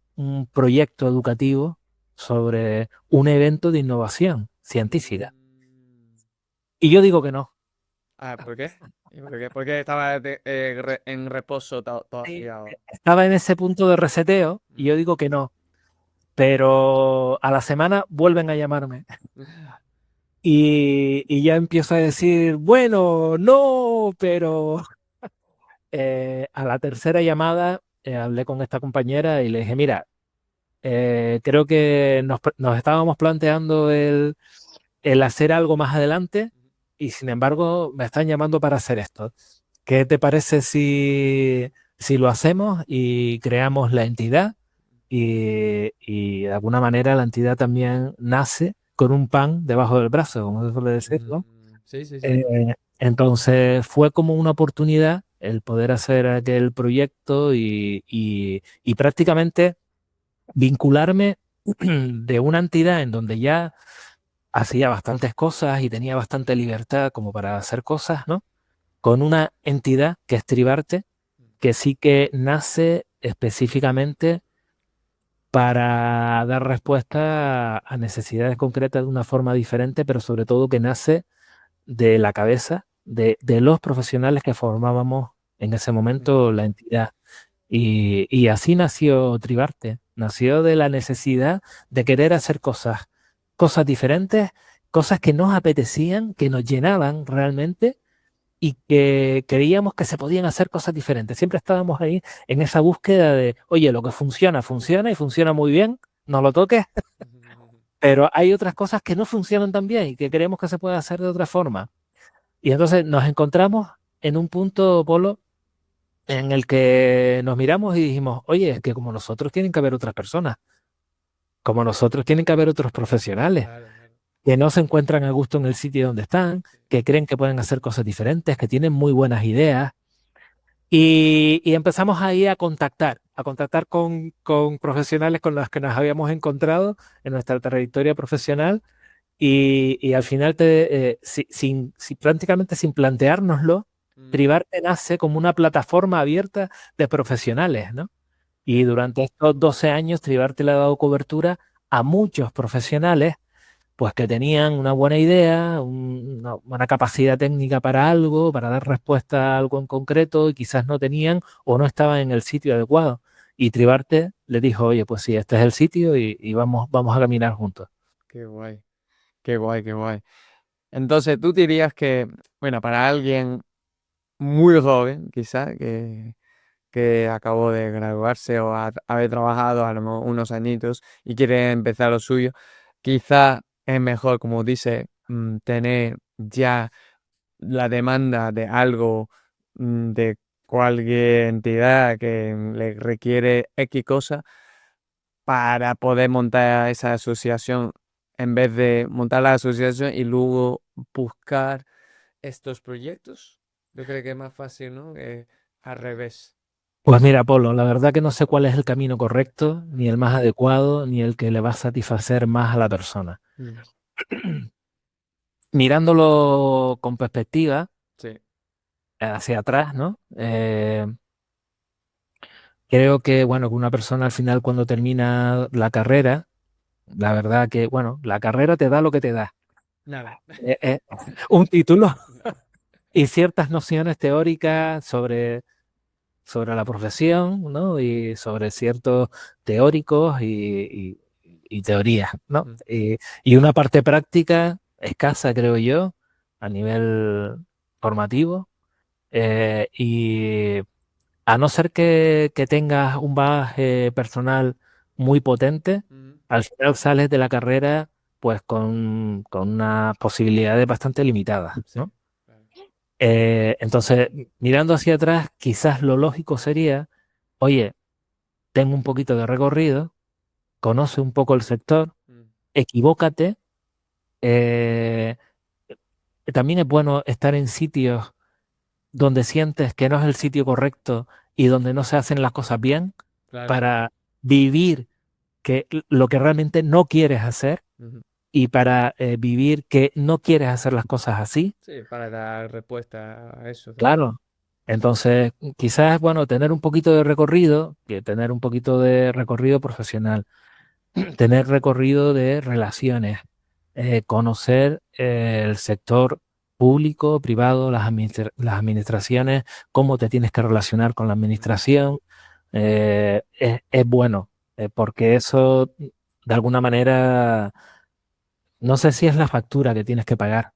proyecto educativo sobre un evento de innovación científica. Mm. Y yo digo que no. Ah, ¿por qué? ¿Y por qué? ¿Por qué estaba en reposo Sí. todavía? Estaba en ese punto de reseteo y yo digo que no. Pero a la semana vuelven a llamarme y ya empiezo a decir, bueno, no, pero a la tercera llamada hablé con esta compañera y le dije, mira, creo que nos estábamos planteando el hacer algo más adelante y sin embargo me están llamando para hacer esto. ¿Qué te parece si lo hacemos y creamos la entidad? Y de alguna manera la entidad también nace con un pan debajo del brazo, como se suele decir, ¿no? Mm. Sí, sí, sí. Entonces fue como una oportunidad el poder hacer aquel proyecto y prácticamente vincularme de una entidad en donde ya hacía bastantes cosas y tenía bastante libertad como para hacer cosas, ¿no? Con una entidad que es Tribarte, que sí que nace específicamente para dar respuesta a necesidades concretas de una forma diferente, pero sobre todo que nace de la cabeza de los profesionales que formábamos en ese momento la entidad. Y así nació Tribarte, nació de la necesidad de querer hacer cosas diferentes, cosas que nos apetecían, que nos llenaban realmente y que creíamos que se podían hacer cosas diferentes. Siempre estábamos ahí en esa búsqueda de, oye, lo que funciona, funciona y funciona muy bien, no lo toques, pero hay otras cosas que no funcionan tan bien y que creemos que se puede hacer de otra forma. Y entonces nos encontramos en un punto, Polo, en el que nos miramos y dijimos, oye, es que como nosotros tienen que haber otras personas, como nosotros tienen que haber otros profesionales Claro, claro. que no se encuentran a gusto en el sitio donde están, que creen que pueden hacer cosas diferentes, que tienen muy buenas ideas. Y empezamos ahí a contactar con profesionales con los que nos habíamos encontrado en nuestra trayectoria profesional y al final, prácticamente sin planteárnoslo, Mm, Tribarte nace como una plataforma abierta de profesionales, ¿no? Y durante estos 12 años, Tribarte le ha dado cobertura a muchos profesionales pues que tenían una buena idea, una buena capacidad técnica para algo, para dar respuesta a algo en concreto, y quizás no tenían o no estaban en el sitio adecuado. Y Tribarte le dijo, oye, pues sí, este es el sitio y vamos a caminar juntos. qué guay, qué guay, qué guay. Entonces, tú dirías que, bueno, para alguien muy joven, quizá, que acabó de graduarse o haber trabajado a lo mejor unos añitos y quiere empezar lo suyo, quizá es mejor, como dice, tener ya la demanda de algo, de cualquier entidad que le requiere X cosa para poder montar esa asociación en vez de montar la asociación y luego buscar estos proyectos. Yo creo que es más fácil, ¿no? Que al revés. Pues mira, Polo, la verdad que no sé cuál es el camino correcto, ni el más adecuado, ni el que le va a satisfacer más a la persona. Mm, Mirándolo con perspectiva, sí. hacia atrás, ¿no? Creo que, bueno, que una persona al final cuando termina la carrera, la verdad que, bueno, la carrera te da lo que te da. Nada. Eh, eh, un título y ciertas nociones teóricas sobre la profesión, ¿no? Y sobre ciertos teóricos y teorías, ¿no? Mm, Y una parte práctica escasa, creo yo, a nivel formativo. Y a no ser que tengas un bagaje personal muy potente, mm, al final sales de la carrera pues con unas posibilidades bastante limitadas, sí. ¿no? Claro. Entonces, mirando hacia atrás, quizás lo lógico sería, oye, tengo un poquito de recorrido, conoce un poco el sector, Mm, equivócate. eh, También es bueno estar en sitios donde sientes que no es el sitio correcto y donde no se hacen las cosas bien claro. para vivir lo que realmente no quieres hacer Ujú. y para vivir que no quieres hacer las cosas así. Sí, para dar respuesta a eso también. Claro. Entonces, quizás es bueno tener un poquito de recorrido, que tener un poquito de recorrido profesional, tener recorrido de relaciones, conocer el sector público, privado, las administraciones, cómo te tienes que relacionar con la Mm, administración, es bueno, porque eso de alguna manera, no sé si es la factura que tienes que pagar,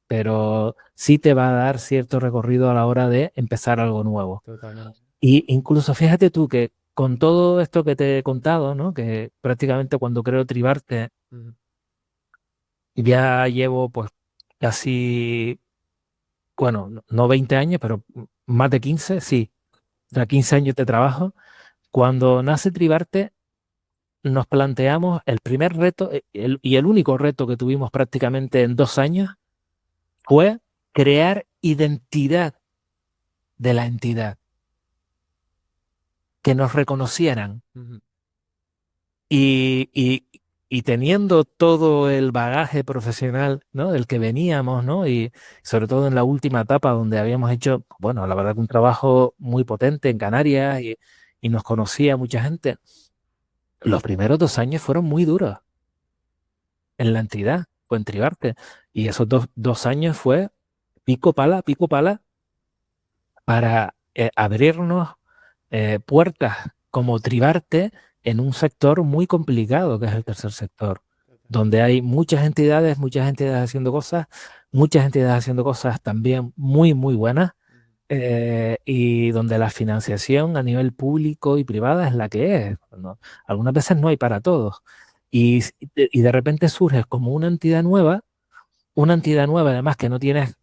pero sí te va a dar cierto recorrido a la hora de empezar algo nuevo. totalmente. Y incluso fíjate tú que con todo esto que te he contado, ¿no? Que prácticamente cuando creo Tribarte Ujú. ya llevo pues casi, bueno, no 20 años, pero más de 15 sí, o sea, 15 años de trabajo. Cuando nace Tribarte nos planteamos el primer reto y el único reto que tuvimos prácticamente en 2 años fue crear identidad de la entidad, que nos reconocieran. Ujú. Y, y- y teniendo todo el bagaje profesional, ¿no? Del que veníamos, ¿no? Y sobre todo en la última etapa donde habíamos hecho, bueno, la verdad que un trabajo muy potente en Canarias y nos conocía mucha gente. Los primeros 2 años fueron muy duros en la entidad o en Tribarte. Y esos dos años fue pico pala, para abrirnos puertas como Tribarte en un sector muy complicado, que es el tercer sector, donde hay muchas entidades haciendo cosas también muy, muy buenas, y donde la financiación a nivel público y privada es la que es, ¿no? Algunas veces no hay para todos. Y de repente surges como una entidad nueva además que no tienes,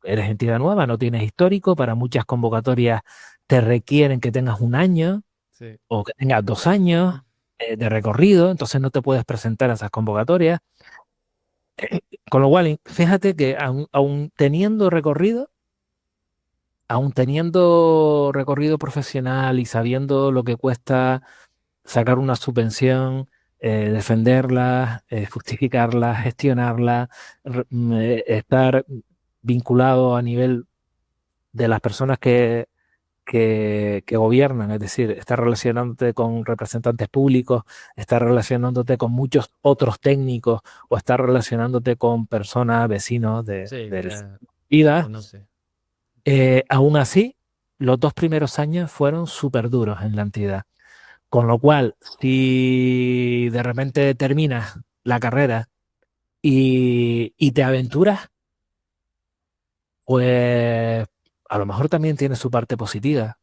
eres entidad nueva, no tienes histórico, para muchas convocatorias te requieren que tengas 1 año Sí. o que tengas 2 años de recorrido, entonces no te puedes presentar a esas convocatorias. Con lo cual, fíjate que aún teniendo recorrido profesional y sabiendo lo que cuesta sacar una subvención, defenderla, justificarla, gestionarla, estar vinculado a nivel de las personas que gobiernan, es decir, estar relacionándote con representantes públicos, estar relacionándote con muchos otros técnicos o estar relacionándote con personas, vecinos Sí, de la que vida. conoce. Aún así, los 2 primeros años fueron súper duros en la entidad. Con lo cual, si de repente terminas la carrera y te aventuras, pues a lo mejor también tiene su parte positiva.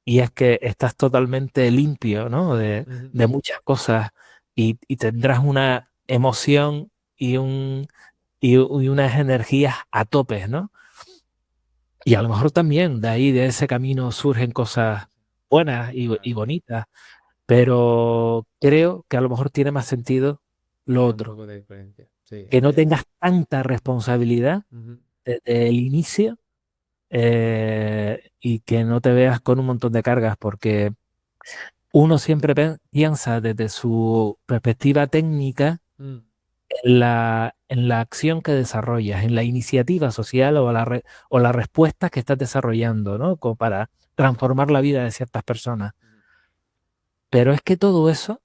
Y es que estás totalmente limpio, ¿no? Ujú. De muchas cosas y tendrás una emoción y unas energías a tope, ¿no? Y a lo mejor también de ahí, de ese camino, surgen cosas buenas y Claro. bonitas, pero creo que a lo mejor tiene más sentido lo Tiene un otro, poco de diferencia. Sí. que no tengas tanta responsabilidad Ujú. desde el inicio, y que no te veas con un montón de cargas, porque uno siempre piensa desde su perspectiva técnica Mm. en la acción que desarrollas, en la iniciativa social o la respuesta que estás desarrollando, ¿no? Como para transformar la vida de ciertas personas. Pero es que todo eso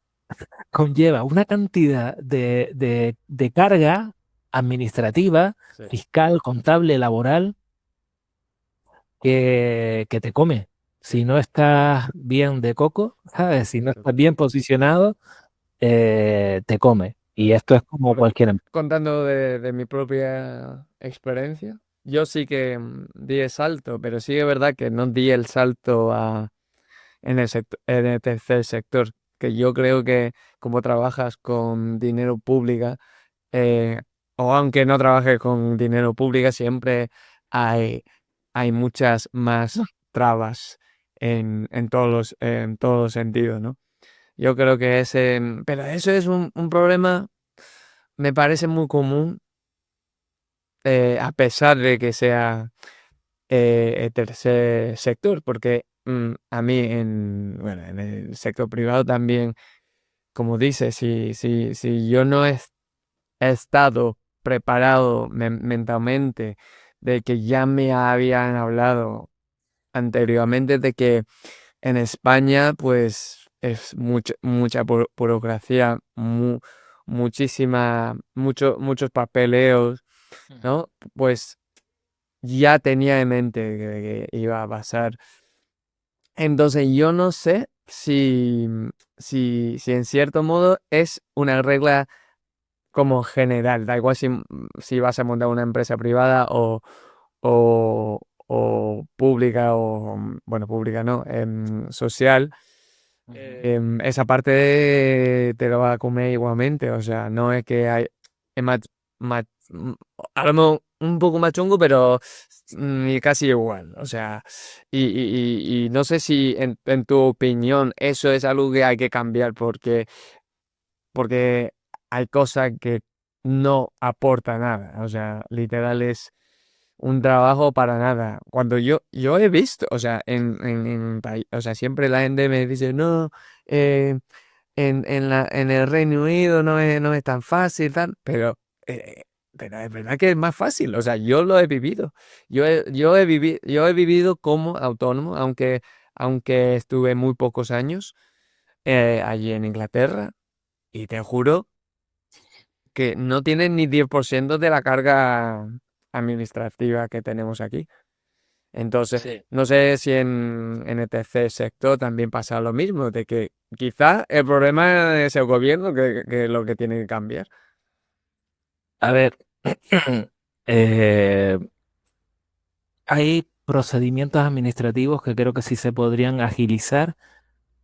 conlleva una cantidad de carga administrativa, Sí. fiscal, contable, laboral, que te come. Sí. Si no estás bien de coco, ¿sabes? Si no estás bien posicionado, te come. Y Claro. esto es como Por- cualquier Contando de mi propia experiencia, yo sí que di el salto, pero sí es verdad que no di el salto en el tercer sector, que yo creo que como trabajas con dinero público, eh, o aunque no trabajes con dinero público, siempre hay, hay muchas más trabas en todos los sentidos, ¿no? Yo creo que ese, pero eso es un problema, me parece muy común, a pesar de que sea el tercer sector, porque a mí bueno, en el sector privado también, como dices, si yo no he estado preparado mentalmente de que ya me habían hablado anteriormente de que en España, pues es mucha burocracia, muchos papeleos, ¿no? Pues ya tenía en mente que iba a pasar. Entonces yo no sé si en cierto modo es una regla como general, da igual si vas a montar una empresa privada o pública bueno, pública no, social, esa parte te lo va a comer igualmente, o sea, no es que hay, es más- mm, a lo mejor un poco más chungo, pero casi igual, o sea, y no sé si en tu opinión eso es algo que hay que cambiar porque hay cosas que no aportan nada, o sea, literal es un trabajo para nada. Cuando yo he visto, o sea, o sea, siempre la gente me dice, no, eh, en el Reino Unido no es tan fácil, tal, eh, pero es verdad que es más fácil. O sea, yo lo he vivido. Yo he vivido como autónomo, aunque estuve muy pocos años allí en Inglaterra, y te juro que no tienen ni 10% de la carga administrativa que tenemos aquí. Entonces, Sí. no sé si en el tercer sector también pasa lo mismo, de que quizás el problema es el gobierno que es lo que tiene que cambiar. A ver, eh, hay procedimientos administrativos que creo que sí se podrían agilizar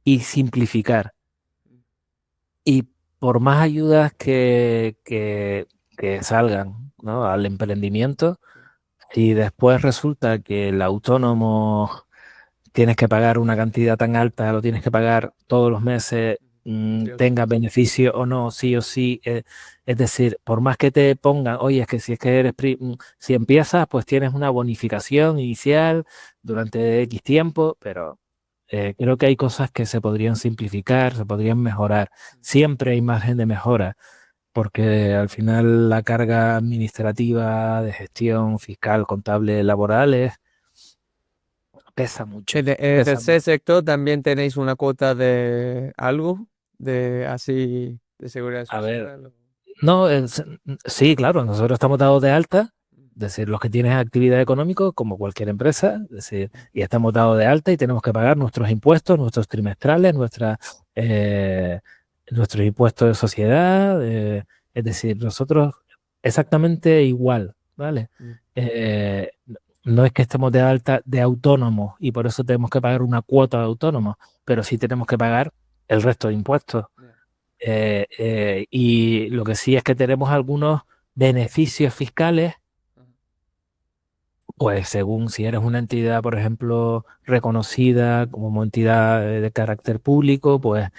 y simplificar. Y por más ayudas que salgan, ¿no?, al emprendimiento, si después resulta que el autónomo tienes que pagar una cantidad tan alta, lo tienes que pagar todos los meses, Sí o sí. tenga beneficio o no, sí o sí. Es decir, por más que te pongan, oye, es que si es que si empiezas, pues tienes una bonificación inicial durante X tiempo, pero creo que hay cosas que se podrían simplificar, se podrían mejorar. Siempre hay margen de mejora, porque al final la carga administrativa de gestión fiscal, contable, laboral pesa mucho, En el pesa tercer mucho. sector también tenéis una cuota de algo, de así, de seguridad A ver, social. no, sí, claro, nosotros estamos dados de alta, es decir, los que tienen actividad económica, como cualquier empresa, es decir, y estamos dados de alta y tenemos que pagar nuestros impuestos, nuestros trimestrales, eh, nuestros impuestos de sociedad, es decir, nosotros exactamente igual, ¿vale? Mm, Eh, no es que estemos de alta de autónomos y por eso tenemos que pagar una cuota de autónomos, pero sí tenemos que pagar el resto de impuestos. yeah. Y lo que sí es que tenemos algunos beneficios fiscales, pues según si eres una entidad, por ejemplo, reconocida como entidad de carácter público, pues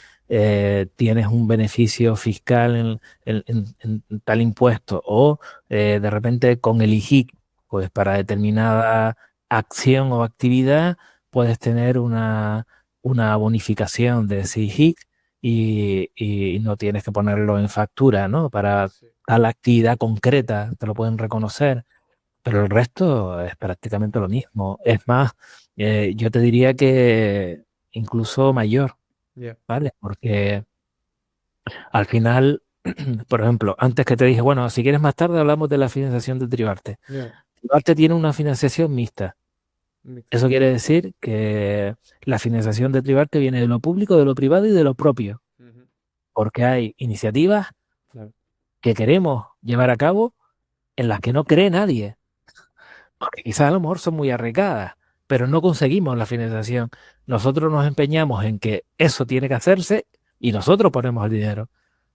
tienes un beneficio fiscal en tal impuesto. O de repente con el IJIC, pues para determinada acción o actividad, puedes tener una bonificación de ese IJIC y no tienes que ponerlo en factura, ¿no? Para Sí. tal actividad concreta, te lo pueden reconocer, pero el resto es prácticamente lo mismo. Es más, yo te diría que incluso mayor, Yeah. ¿vale? Porque al final, por ejemplo, antes que te dije, bueno, si quieres más tarde hablamos de la financiación de Tribarte. Yeah. Tribarte tiene una financiación mixta. Mixto. Eso quiere decir que la financiación de Tribarte viene de lo público, de lo privado y de lo propio, Ujú. porque hay iniciativas Claro. que queremos llevar a cabo en las que no cree nadie. Porque quizás a lo mejor son muy arriesgadas, pero no conseguimos la financiación. Nosotros nos empeñamos en que eso tiene que hacerse y nosotros ponemos el dinero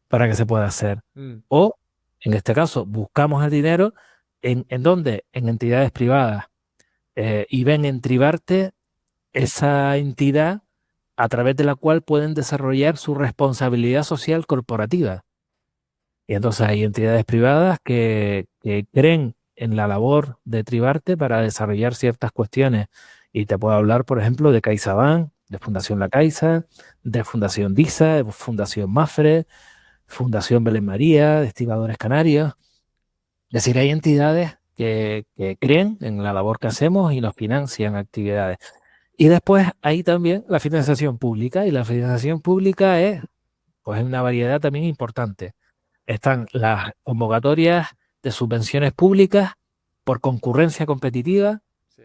para que se pueda hacer. Mm, O, en este caso, buscamos el dinero ¿en dónde? En entidades privadas. Y ven en Tribarte esa entidad a través de la cual pueden desarrollar su responsabilidad social corporativa. Y entonces hay entidades privadas que creen en la labor de Tribarte para desarrollar ciertas cuestiones. Y te puedo hablar, por ejemplo, de CaixaBank, de Fundación La Caixa, de Fundación DISA, de Fundación Mafre, Fundación Belén María, de Estibadores Canarios. Es decir, hay entidades que creen en la labor que hacemos y nos financian actividades. Y después hay también la financiación pública, y la financiación pública es pues una variedad también importante. Están las convocatorias de subvenciones públicas por concurrencia competitiva, sí.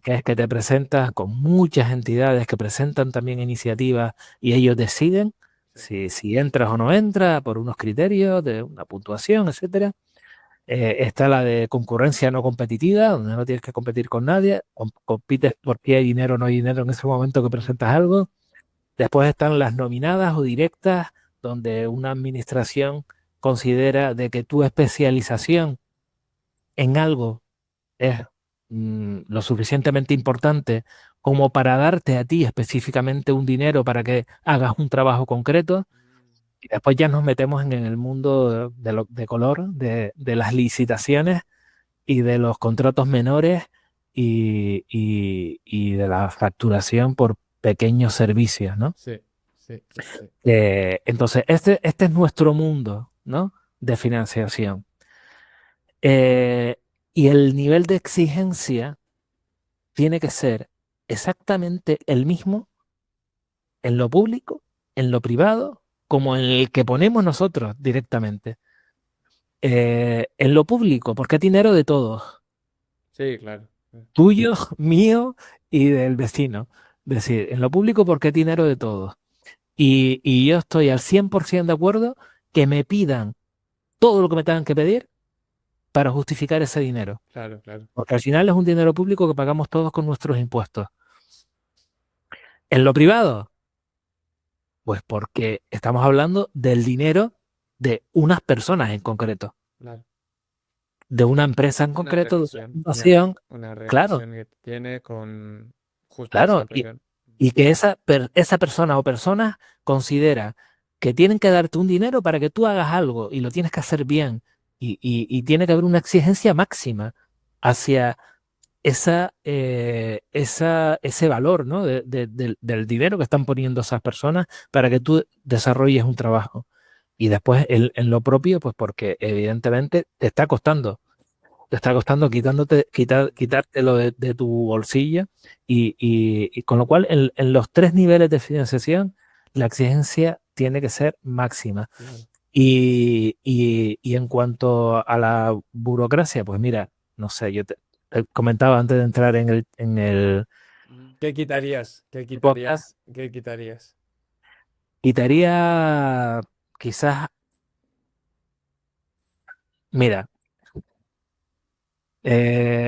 que es que te presentas con muchas entidades que presentan también iniciativas y ellos deciden Sí. si entras o no entras por unos criterios de una puntuación, etcétera. Está la de concurrencia no competitiva, donde no tienes que competir con nadie, compites porque hay dinero o no hay dinero en ese momento que Mm, presentas algo. Después están las nominadas o directas, donde una administración considera de que tu especialización en algo es lo suficientemente importante como para darte a ti específicamente un dinero para que hagas un trabajo concreto. Y después ya nos metemos en el mundo de color, de las licitaciones, y de los contratos menores y de la facturación por pequeños servicios, ¿no? Sí, sí, sí, sí. Entonces, este es nuestro mundo, ¿no? De financiación. Eh, y el nivel de exigencia tiene que ser exactamente el mismo en lo público, en lo privado, como en el que ponemos nosotros directamente. En lo público, porque es dinero de todos, Sí, claro. tuyo, mío y del vecino. Es decir, en lo público porque es dinero de todos. Y yo estoy al 100% de acuerdo que me pidan todo lo que me tengan que pedir para justificar ese dinero. Claro, claro. Porque al final es un dinero público que pagamos todos con nuestros impuestos. En lo privado, pues porque estamos hablando del dinero de unas personas en concreto, Claro. de una empresa en Una concreto, de una relación, fundación, una claro, relación que tiene con justo esa claro, presión. y que esa persona o personas considera que tienen que darte un dinero para que tú hagas algo y lo tienes que hacer bien y tiene que haber una exigencia máxima hacia ese valor, ¿no? Del dinero que están poniendo esas personas para que tú desarrolles un trabajo. Y después en lo propio, pues porque evidentemente te está costando quitártelo de tu bolsillo y con lo cual en los tres niveles de financiación la exigencia tiene que ser máxima. Claro. Y en cuanto a la burocracia, pues mira, no sé, te comentaba antes de entrar en el ¿Qué quitarías? ¿Qué podcast, quitarías? ¿Qué quitarías? quitaría quizás, mira,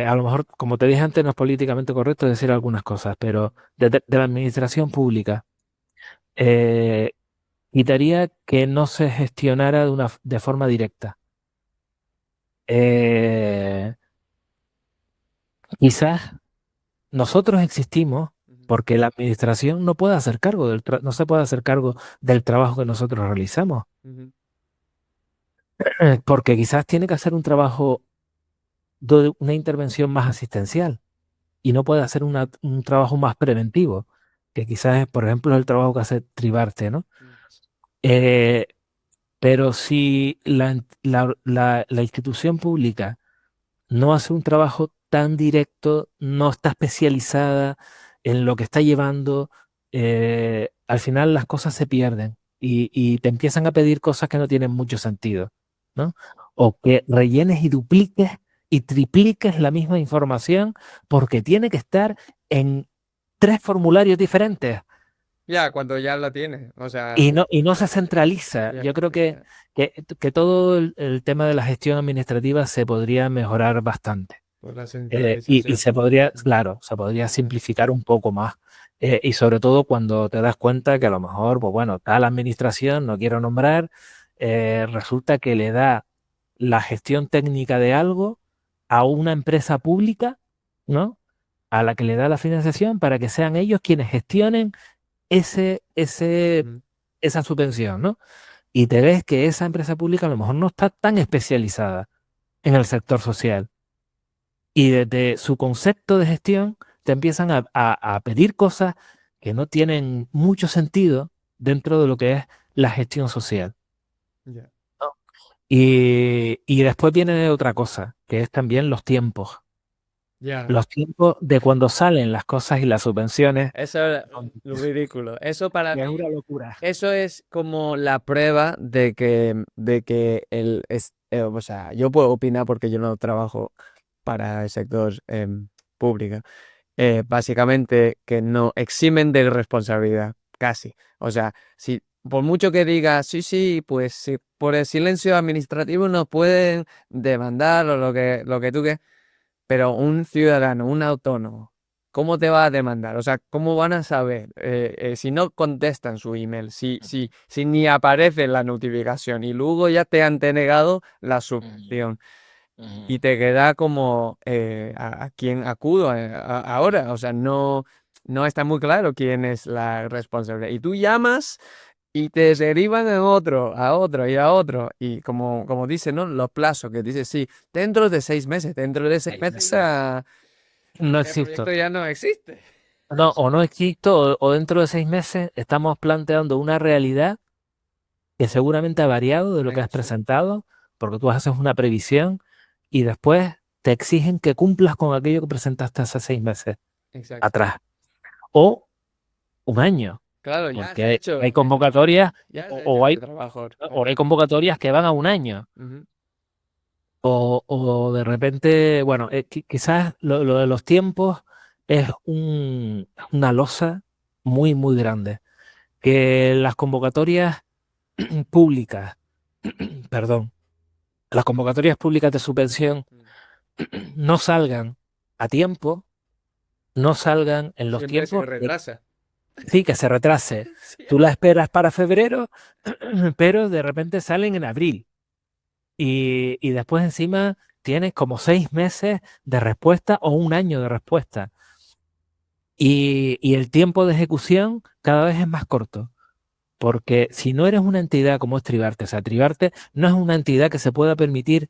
a lo mejor, como te dije antes, no es políticamente correcto decir algunas cosas, pero de la administración pública, eh, quitaría que no se gestionara de forma directa. Eh, Quizás nosotros existimos Ujú, porque la administración no puede hacer cargo no se puede hacer cargo del trabajo que nosotros realizamos, ujú, porque quizás tiene que hacer un trabajo de una intervención más asistencial y no puede hacer un trabajo más preventivo, que quizás es, por ejemplo, el trabajo que hace Tribarte, ¿no? mm, Eh, pero si la institución pública no hace un trabajo tan directo, no está especializada en lo que está llevando, al final las cosas se pierden y te empiezan a pedir cosas que no tienen mucho sentido, ¿no? O que rellenes y dupliques y tripliques la misma información porque tiene que estar en tres formularios diferentes ya, cuando ya la tienes. O sea, y no se centraliza. ya, Yo creo que, ya, que, que todo el tema de la gestión administrativa se podría mejorar bastante. por la Y centralización. se podría, Mm, claro, se podría ya, simplificar un poco más. Y sobre todo cuando te das cuenta que a lo mejor, pues bueno, tal administración, no quiero nombrar, resulta que le da la gestión técnica de algo a una empresa pública, ¿no? A la que le da la financiación para que sean ellos quienes gestionen ese, ese, mm, esa subvención, ¿no? Y te ves que esa empresa pública a lo mejor no está tan especializada en el sector social y desde su concepto de gestión te empiezan a pedir cosas que no tienen mucho sentido dentro de lo que es la gestión social, ya. ¿no? Y después viene otra cosa, que es también los tiempos. Ya. Los tiempos de cuando salen las cosas y las subvenciones Eso es son- lo ridículo. Eso para que es mí, una locura. eso es como la prueba de que o sea, yo puedo opinar porque yo no trabajo para el sector público. Básicamente que no eximen de responsabilidad, casi. O sea, si por mucho que diga, sí, sí, pues sí, por el silencio administrativo nos pueden demandar o lo que tú quieras, pero un ciudadano, un autónomo, ¿cómo te va a demandar? O sea, ¿cómo van a saber si no contestan su email, si ni aparece la notificación y luego ya te han denegado la Ujú, subvención? ujú. Y te queda como a quién acudo ahora. O sea, no está muy claro quién es la responsable. Y tú llamas y te derivan a otro y a otro. Y como dice, ¿no? Los plazos, que dice, sí, dentro de 6 meses, dentro de 6 meses, No el existo. proyecto ya no existe. No, o no existo, o dentro de 6 meses estamos planteando una realidad que seguramente ha variado de lo que has Sí, presentado, porque tú haces una previsión y después te exigen que cumplas con aquello que presentaste hace 6 meses exacto. atrás. O un año, Claro, ya porque se ha hay hecho, convocatorias ya o, se ha hecho o hay, ese trabajo. o hay convocatorias que van a un año. Ujú. O de repente, bueno, quizás lo de los tiempos es una losa muy, muy grande. Que las convocatorias públicas, perdón, las convocatorias públicas de subvención no salgan a tiempo, no salgan en los Siempre se tiempos, retrasa. sí, que se retrase. Tú la Siempre. esperas para febrero, pero de repente salen en abril. Y después encima tienes como 6 meses de respuesta o un año de respuesta. Y el tiempo de ejecución cada vez es más corto. Porque si no eres una entidad como es Tribarte, o sea, Tribarte no es una entidad que se pueda permitir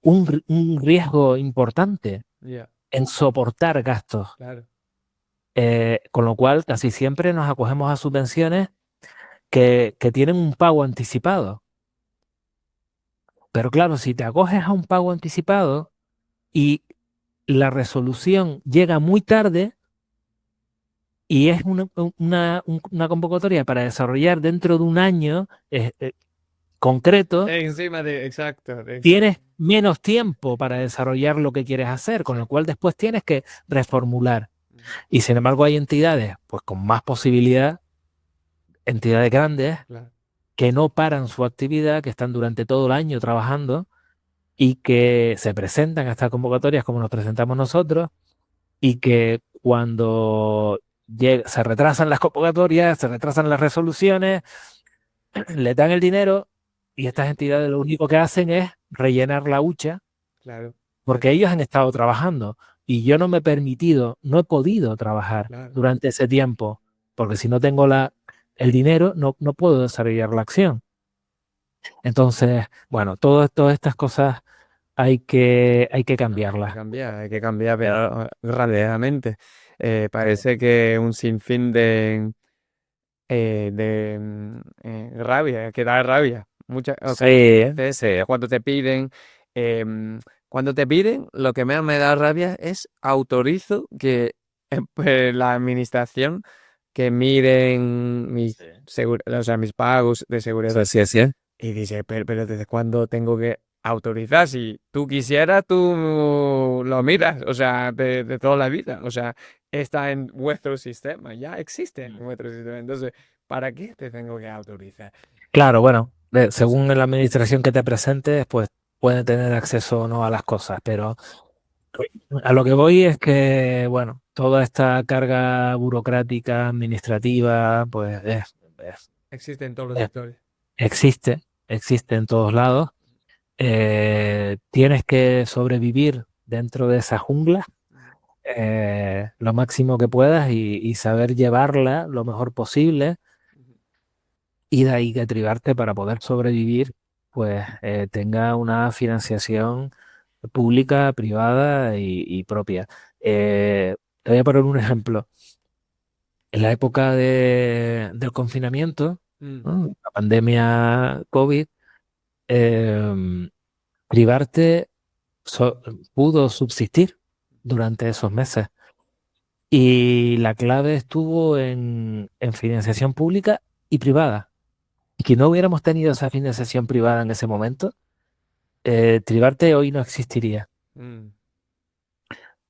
un riesgo importante Ya, en soportar gastos. claro. Con lo cual casi siempre nos acogemos a subvenciones que tienen un pago anticipado. Pero claro, si te acoges a un pago anticipado y la resolución llega muy tarde y es una convocatoria para desarrollar dentro de un año concreto, Encima de, exacto, tienes menos tiempo para desarrollar lo que quieres hacer, con lo cual después tienes que reformular. Ujú. Y sin embargo hay entidades pues con más posibilidad, entidades grandes, Claro. que no paran su actividad, que están durante todo el año trabajando y que se presentan a estas convocatorias como nos presentamos nosotros y que cuando se retrasan las convocatorias, se retrasan las resoluciones, le dan el dinero y estas entidades lo único que hacen es rellenar la hucha Claro. porque ellos han estado trabajando y yo no me he permitido, no he podido trabajar Claro. durante ese tiempo, porque si no tengo el dinero no puedo desarrollar la acción. Entonces, bueno, todas estas cosas hay que cambiarlas. Hay que cambiar pero, radicalmente. Parece que un sinfín de rabia, que da rabia. Muchas Sí, veces sí. em, cuando te piden, lo que más me da rabia es autorizo que pues, la administración que miren Sí. o sea, mis pagos de seguridad. Sí, sí, sí. Y dice, pero ¿desde cuándo tengo que autorizar? Si tú quisieras, tú lo miras, o sea, de toda la vida. O sea, está en vuestro sistema, ya existe en vuestro sistema. Entonces, ¿para qué te tengo que autorizar? Claro, bueno, según la administración que te presentes, pues puede tener acceso o no a las cosas, pero a lo que voy es que, bueno, toda esta carga burocrática, administrativa, pues Existe en todos los es- sectores. existe en todos lados. Tienes que sobrevivir dentro de esa jungla lo máximo que puedas y saber llevarla lo mejor posible y de ahí que Tribarte para poder sobrevivir pues tenga una financiación pública, privada y propia. Te voy a poner un ejemplo. En la época del confinamiento, Mm, ¿no? La pandemia COVID, Tribarte so- pudo subsistir durante esos meses. Y la clave estuvo en financiación pública y privada. Y que no hubiéramos tenido esa financiación privada en ese momento, Tribarte hoy no existiría. mm,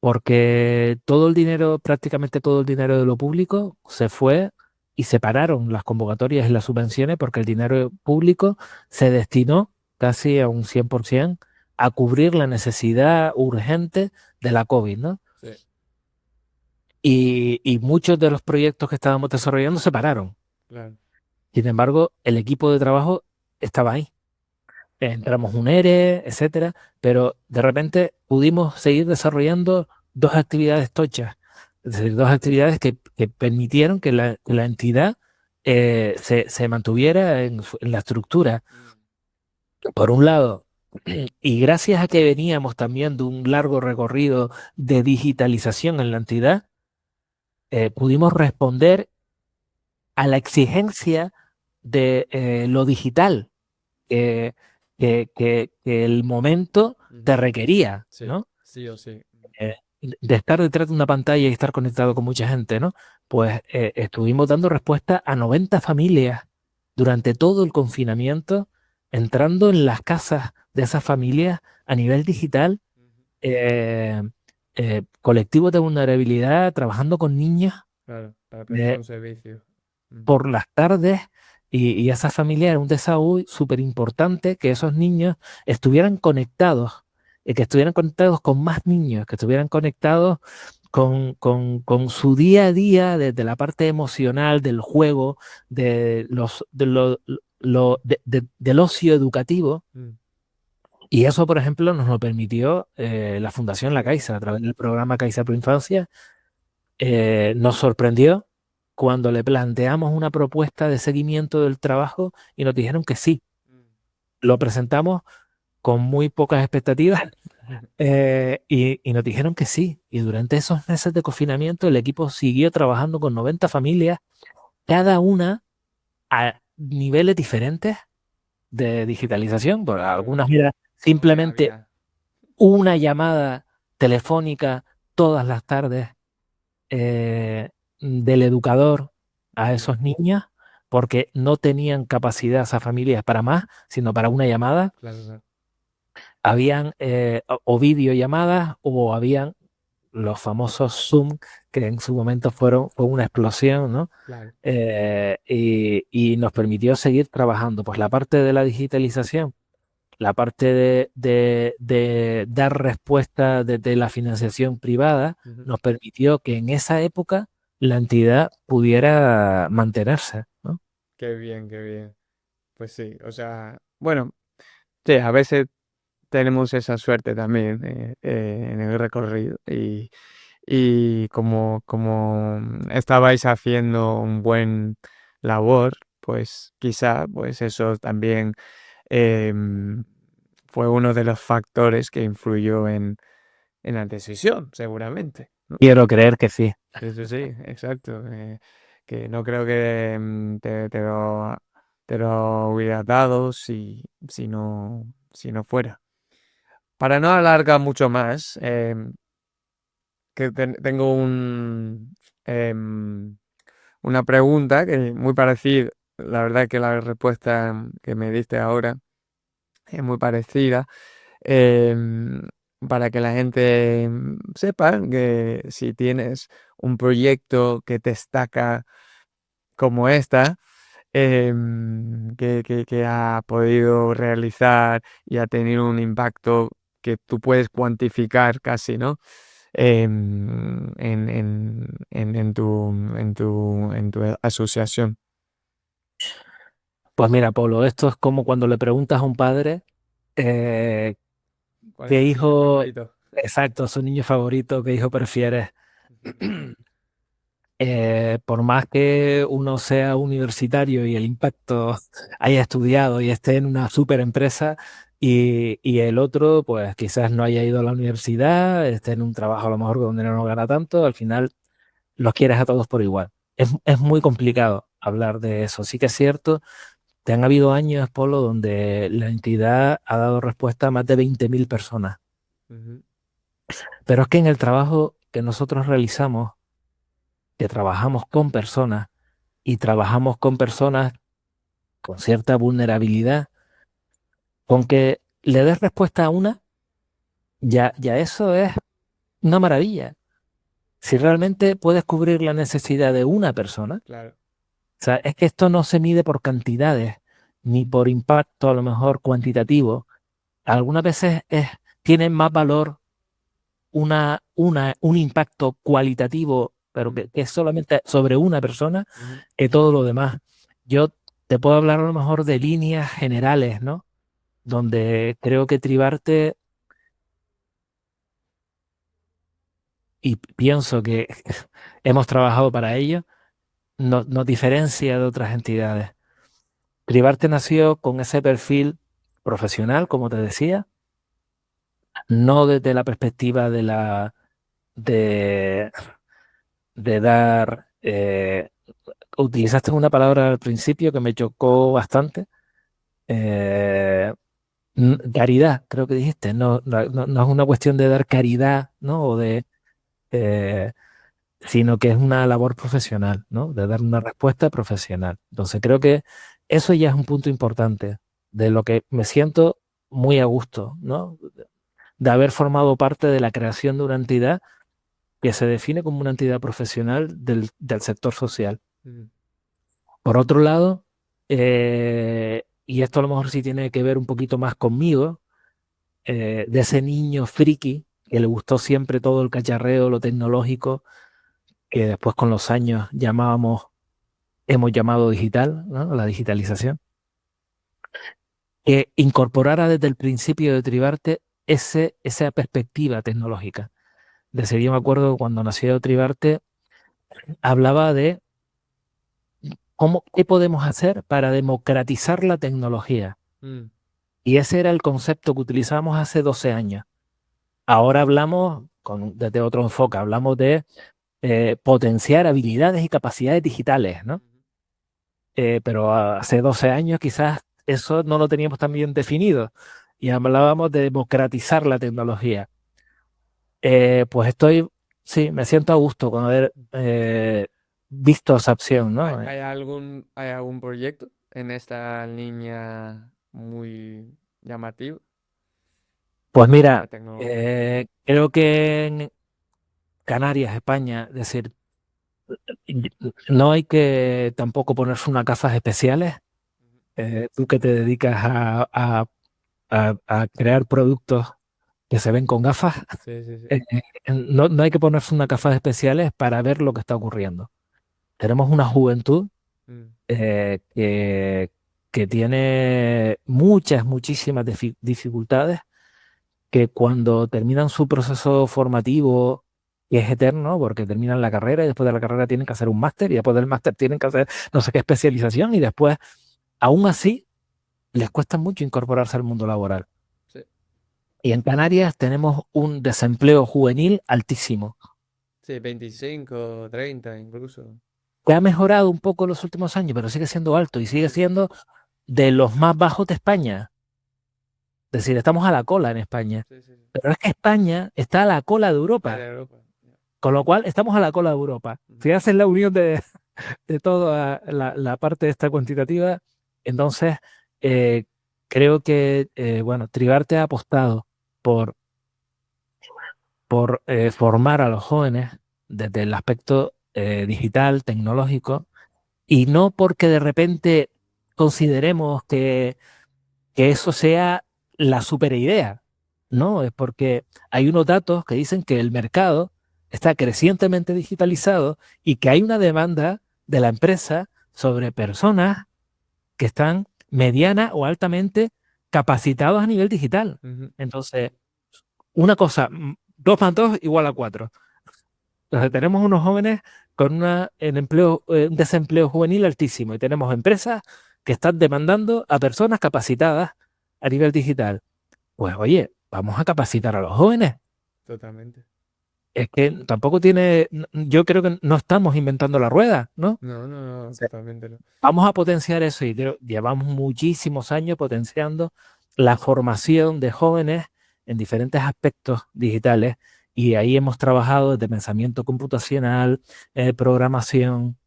Porque todo el dinero, prácticamente todo el dinero de lo público se fue y separaron las convocatorias y las subvenciones porque el dinero público se destinó casi a un 100% a cubrir la necesidad urgente de la COVID, ¿no? sí, Y muchos de los proyectos que estábamos desarrollando se pararon. claro. Sin embargo, el equipo de trabajo estaba ahí. Entramos un ERE, etcétera, pero de repente pudimos seguir desarrollando dos actividades tochas, es decir, dos actividades que permitieron que la entidad se mantuviera en la estructura, por un lado. Y gracias a que veníamos también de un largo recorrido de digitalización en la entidad, pudimos responder a la exigencia de lo digital que, que el momento te requería, Sí, ¿no? sí o sí. De estar detrás de una pantalla y estar conectado con mucha gente, ¿no? Pues estuvimos dando respuesta a 90 familias durante todo el confinamiento, entrando en las casas de esas familias a nivel digital, eh, colectivos de vulnerabilidad, trabajando con niños Claro, para prestar eh, un servicio. por las tardes. Y esa familia era un desafío súper importante que esos niños estuvieran conectados, que estuvieran conectados con más niños, que estuvieran conectados con su día a día, desde la parte emocional del juego, del ocio educativo. Mm. Y eso, por ejemplo, nos lo permitió la Fundación La Caixa, a través del programa Caixa Pro Infancia. Nos sorprendió cuando le planteamos una propuesta de seguimiento del trabajo y nos dijeron que sí. Lo presentamos con muy pocas expectativas y nos dijeron que sí. Y durante esos meses de confinamiento el equipo siguió trabajando con 90 familias, cada una a niveles diferentes de digitalización. Por Claro, algunas era lo que simplemente había. una llamada telefónica todas las tardes del educador a Mm. esos niños porque no tenían capacidad esas familias para más, sino para una llamada. Claro, claro. Habían o videollamadas o habían los famosos Zoom, que en su momento fue una explosión, ¿no? Claro. Y nos permitió seguir trabajando. Pues la parte de la digitalización, la parte de dar respuesta desde la financiación privada, Ujú. nos permitió que en esa época la entidad pudiera mantenerse, ¿no? Qué bien, qué bien. Pues sí, o sea, bueno, sí, a veces tenemos esa suerte también en el recorrido y como estabais haciendo un buen labor, pues quizá pues eso también em, fue uno de los factores que influyó en la decisión, seguramente, ¿no? Quiero creer que sí. Sí, sí, sí, exacto. Que no creo que te lo hubiera dado si no fuera. Para no alargar mucho más, tengo em, una pregunta que muy parecida. La verdad que la respuesta que me diste ahora es muy parecida. em, para que la gente sepa que si tienes un proyecto que te destaca como esta, que ha podido realizar y ha tenido un impacto que tú puedes cuantificar casi, ¿no? En tu asociación. Pues mira, Pablo, esto es como cuando le preguntas a un padre eh, ¿Cuál es qué tu niño hijo, favorito? exacto, su niño favorito, qué hijo prefieres. Por más que uno sea universitario y el impacto haya estudiado y esté en una super empresa y el otro, pues quizás no haya ido a la universidad, esté en un trabajo a lo mejor donde no gana tanto, al final los quieres a todos por igual. Es muy complicado hablar de eso. Sí que es cierto, te han habido años, Polo, donde la entidad ha dado respuesta a más de 20.000 personas. Ujú. Pero es que en el trabajo que nosotros realizamos, que trabajamos con personas y trabajamos con personas con cierta vulnerabilidad, con que le des respuesta a una, ya eso es una maravilla. Si realmente puedes cubrir la necesidad de una persona, Claro. o sea, es que esto no se mide por cantidades ni por impacto a lo mejor cuantitativo. Algunas veces tiene más valor un impacto cualitativo, pero Mm. que es solamente sobre una persona, Ujú. que todo lo demás. Yo te puedo hablar a lo mejor de líneas generales, ¿no? Donde creo que Tribarte, y pienso que hemos trabajado para ello, nos diferencia de otras entidades. Tribarte nació con ese perfil profesional, como te decía, no desde la perspectiva de, de dar... utilizaste una palabra al principio que me chocó bastante. Caridad, creo que dijiste. No es una cuestión de dar caridad, ¿no? Eh, sino que es una labor profesional, ¿no? De dar una respuesta profesional. Entonces creo que eso ya es un punto importante de lo que me siento muy a gusto, ¿no? De haber formado parte de la creación de una entidad que se define como una entidad profesional del sector social. Por otro lado, y esto a lo mejor sí tiene que ver un poquito más conmigo, de ese niño friki que le gustó siempre todo el cacharreo, lo tecnológico, que después con los años hemos llamado digital, ¿no? La digitalización, que incorporara desde el principio de Tribarte esa perspectiva tecnológica. De ser, yo me acuerdo cuando nació Tribarte, hablaba de qué podemos hacer para democratizar la tecnología. Y ese era el concepto que utilizábamos hace 12 años. Ahora hablamos, desde otro enfoque, hablamos de potenciar habilidades y capacidades digitales, ¿no? Pero hace 12 años quizás eso no lo teníamos tan bien definido y hablábamos de democratizar la tecnología. Pues sí, me siento a gusto con haber visto esa opción, ¿no? ¿Hay algún proyecto en esta línea muy llamativo? Pues mira, La tecnología. creo que en Canarias, España, es decir, no hay que tampoco ponerse unas gafas especiales. Tú que te dedicas a crear productos que se ven con gafas, Sí, sí, sí. no hay que ponerse unas gafas especiales para ver lo que está ocurriendo. Tenemos una juventud que tiene muchísimas dificultades, que cuando terminan su proceso formativo, que es eterno, porque terminan la carrera y después de la carrera tienen que hacer un máster y después del máster tienen que hacer no sé qué especialización y después, aún así, les cuesta mucho incorporarse al mundo laboral. Sí. Y en Canarias tenemos un desempleo juvenil altísimo, Sí, 25, 30 incluso. que ha mejorado un poco en los últimos años, pero sigue siendo alto y sigue siendo de los más bajos de España. Es decir, estamos a la cola en España. Sí, sí, sí. Pero es que España está a la cola de Europa, Europa. con lo cual estamos a la cola de Europa. Si haces la unión de toda la parte esta cuantitativa, entonces creo que, bueno, Tribarte ha apostado por formar a los jóvenes desde el aspecto digital, tecnológico, y no porque de repente consideremos que eso sea la super idea, no, es porque hay unos datos que dicen que el mercado está crecientemente digitalizado y que hay una demanda de la empresa sobre personas que están mediana o altamente capacitados a nivel digital. Entonces, una cosa, 2 más 2 igual a 4. Entonces, tenemos unos jóvenes con un desempleo juvenil altísimo y tenemos empresas que están demandando a personas capacitadas a nivel digital. Pues oye, vamos a capacitar a los jóvenes. Totalmente. Es que tampoco yo creo que no estamos inventando la rueda, ¿no? No, totalmente no. Vamos a potenciar eso y llevamos muchísimos años potenciando la formación de jóvenes en diferentes aspectos digitales y ahí hemos trabajado desde pensamiento computacional, programación,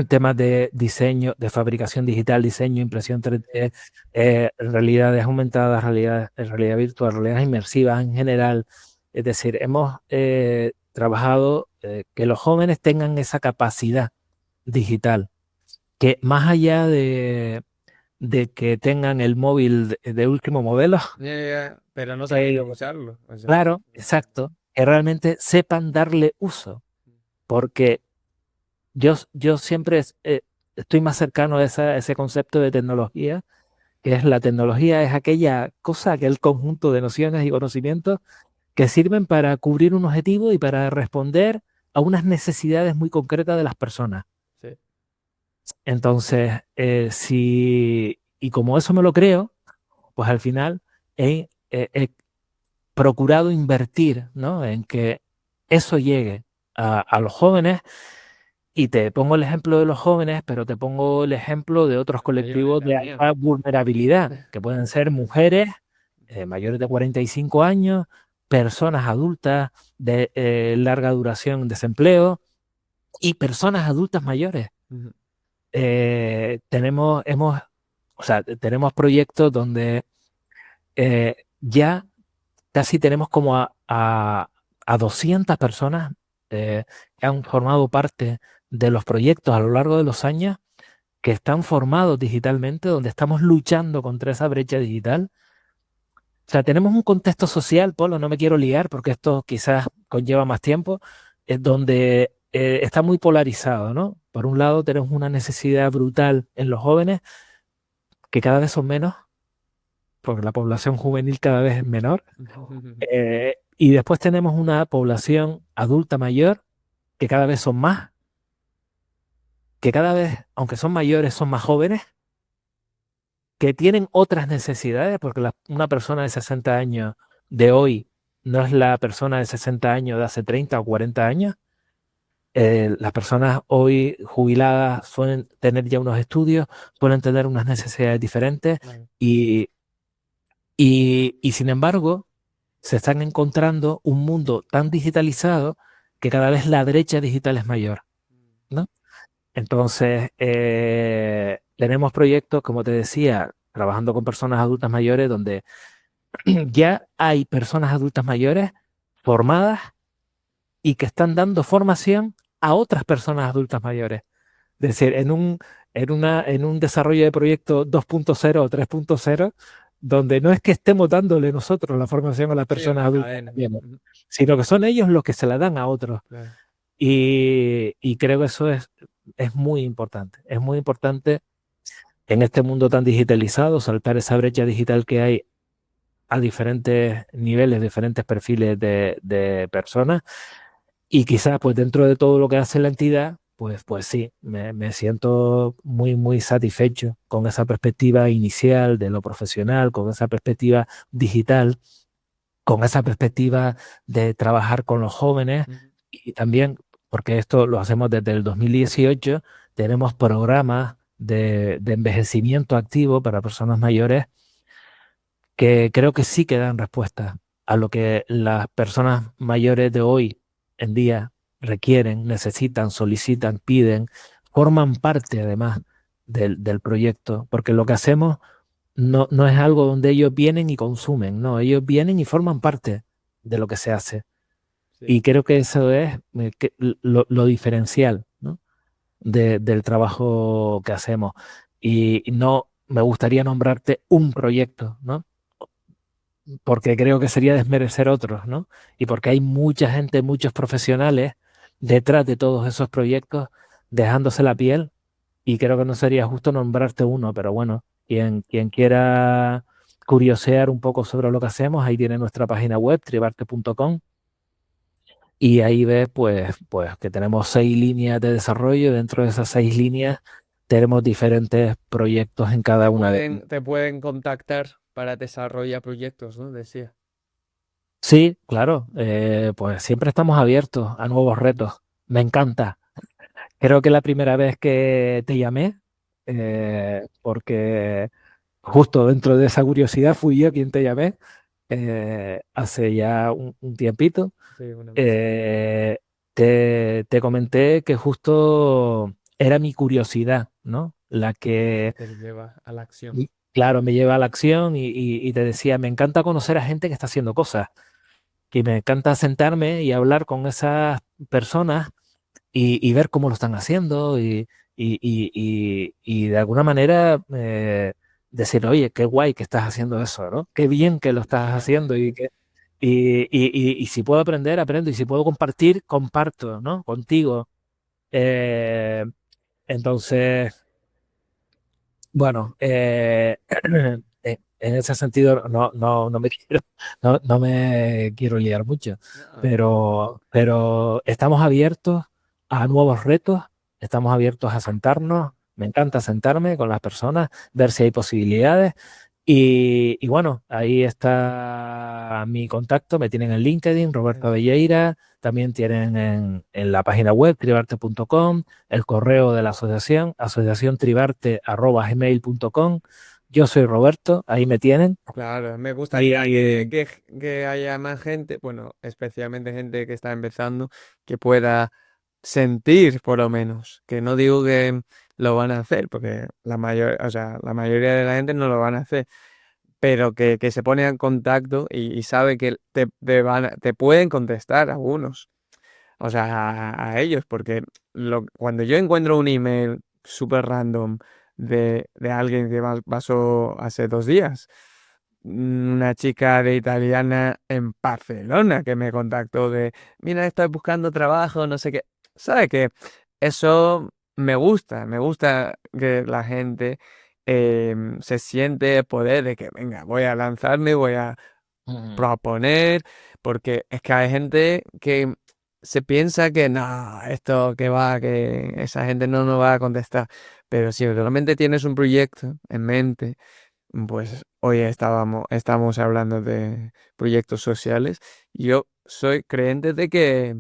temas de diseño, de fabricación digital, diseño, impresión 3D, realidades aumentadas, realidad virtual, realidades inmersivas en general. Es decir, hemos trabajado que los jóvenes tengan esa capacidad digital, que más allá de que tengan el móvil de último modelo, Pero no saben usarlo. O sea, claro, exacto, que realmente sepan darle uso, porque yo siempre estoy más cercano a ese concepto de tecnología, que es la tecnología, es aquella cosa, aquel conjunto de nociones y conocimientos que sirven para cubrir un objetivo y para responder a unas necesidades muy concretas de las personas. Sí. Entonces, y como eso me lo creo, pues al final he procurado invertir, ¿no? En que eso llegue a los jóvenes. Y te pongo el ejemplo de los jóvenes, pero te pongo el ejemplo de otros Mayores colectivos de también. alta vulnerabilidad, que pueden ser mujeres mayores de 45 años, personas adultas de larga duración en desempleo y personas adultas mayores. Ujú. O sea, tenemos proyectos donde ya casi tenemos como a 200 personas que han formado parte de los proyectos a lo largo de los años, que están formados digitalmente, donde estamos luchando contra esa brecha digital. O sea, tenemos un contexto social, Polo, no me quiero liar porque esto quizás conlleva más tiempo, donde está muy polarizado, ¿no? Por un lado tenemos una necesidad brutal en los jóvenes, que cada vez son menos, porque la población juvenil cada vez es menor. Y después tenemos una población adulta mayor, que cada vez son más, que cada vez, aunque son mayores, son más jóvenes, que tienen otras necesidades, porque una persona de 60 años de hoy no es la persona de 60 años de hace 30 o 40 años. Las personas hoy jubiladas suelen tener ya unos estudios, suelen tener unas necesidades diferentes Claro. y, y sin embargo se están encontrando un mundo tan digitalizado que cada vez la brecha digital es mayor, ¿no? Entonces, tenemos proyectos, como te decía, trabajando con personas adultas mayores, donde ya hay personas adultas mayores formadas y que están dando formación a otras personas adultas mayores. Es decir, en un desarrollo de proyecto 2.0 o 3.0, donde no es que estemos dándole nosotros la formación a las Sí, personas una adultas cadena. mayores, sino que son ellos los que se la dan a otros. Claro. Y creo que eso es muy importante. Es muy importante en este mundo tan digitalizado, saltar esa brecha digital que hay a diferentes niveles, diferentes perfiles de personas. Y quizás, pues dentro de todo lo que hace la entidad, pues sí, me siento muy, muy satisfecho con esa perspectiva inicial de lo profesional, con esa perspectiva digital, con esa perspectiva de trabajar con los jóvenes Ujú. y también, porque esto lo hacemos desde el 2018, tenemos programas de envejecimiento activo para personas mayores que creo que sí que dan respuesta a lo que las personas mayores de hoy en día requieren, necesitan, solicitan, piden, forman parte además del proyecto, porque lo que hacemos no es algo donde ellos vienen y consumen, no, ellos vienen y forman parte de lo que se hace. Sí. Y creo que eso es lo diferencial, ¿no? Del trabajo que hacemos. Y no me gustaría nombrarte un proyecto, ¿no? Porque creo que sería desmerecer otros, ¿no? Y porque hay mucha gente, muchos profesionales detrás de todos esos proyectos dejándose la piel y creo que no sería justo nombrarte uno, pero bueno, quien quiera curiosear un poco sobre lo que hacemos, ahí tiene nuestra página web, tribarte.com, y ahí ves pues que tenemos 6 líneas de desarrollo, dentro de esas 6 líneas tenemos diferentes proyectos en cada una de ellas. Te pueden contactar para desarrollar proyectos, ¿no? Decía. Sí, claro, pues siempre estamos abiertos a nuevos retos. Me encanta. Creo que la primera vez que te llamé, porque justo dentro de esa curiosidad fui yo quien te llamé, hace ya un tiempito, Sí, una vez. eh, te comenté que justo era mi curiosidad, ¿no? La que, Te lleva a la acción. claro, me lleva a la acción y te decía, me encanta conocer a gente que está haciendo cosas, que me encanta sentarme y hablar con esas personas y ver cómo lo están haciendo y de alguna manera decir, oye, qué guay que estás haciendo eso, ¿no? Qué bien que lo estás haciendo y si puedo aprender, aprendo y si puedo compartir, comparto, ¿no? Contigo. Eh, entonces, bueno, en ese sentido no me quiero, no me quiero liar mucho, No. pero estamos abiertos a nuevos retos, estamos abiertos a sentarnos. Me encanta sentarme con las personas, ver si hay posibilidades. Y bueno, ahí está mi contacto, me tienen en LinkedIn, Roberto Velleira, también tienen en la página web, tribarte.com, el correo de la asociación, asociaciontribarte@gmail.com. Yo soy Roberto, ahí me tienen. Claro, me gustaría que haya más gente, bueno, especialmente gente que está empezando, que pueda sentir por lo menos, que no digo que lo van a hacer, porque o sea, la mayoría de la gente no lo van a hacer, pero que se pone en contacto y sabe que te pueden contestar algunos, o sea, a ellos, porque cuando yo encuentro un email súper random de alguien que pasó hace 2 días, una chica de italiana en Barcelona que me contactó mira, estoy buscando trabajo, no sé qué, ¿sabe qué? Eso me gusta que la gente se siente poder de que, venga, voy a lanzarme, voy a Mm. proponer, porque es que hay gente que se piensa que no, esto que va, que esa gente no nos va a contestar. Pero si realmente tienes un proyecto en mente, pues hoy estamos hablando de proyectos sociales. Yo soy creyente de que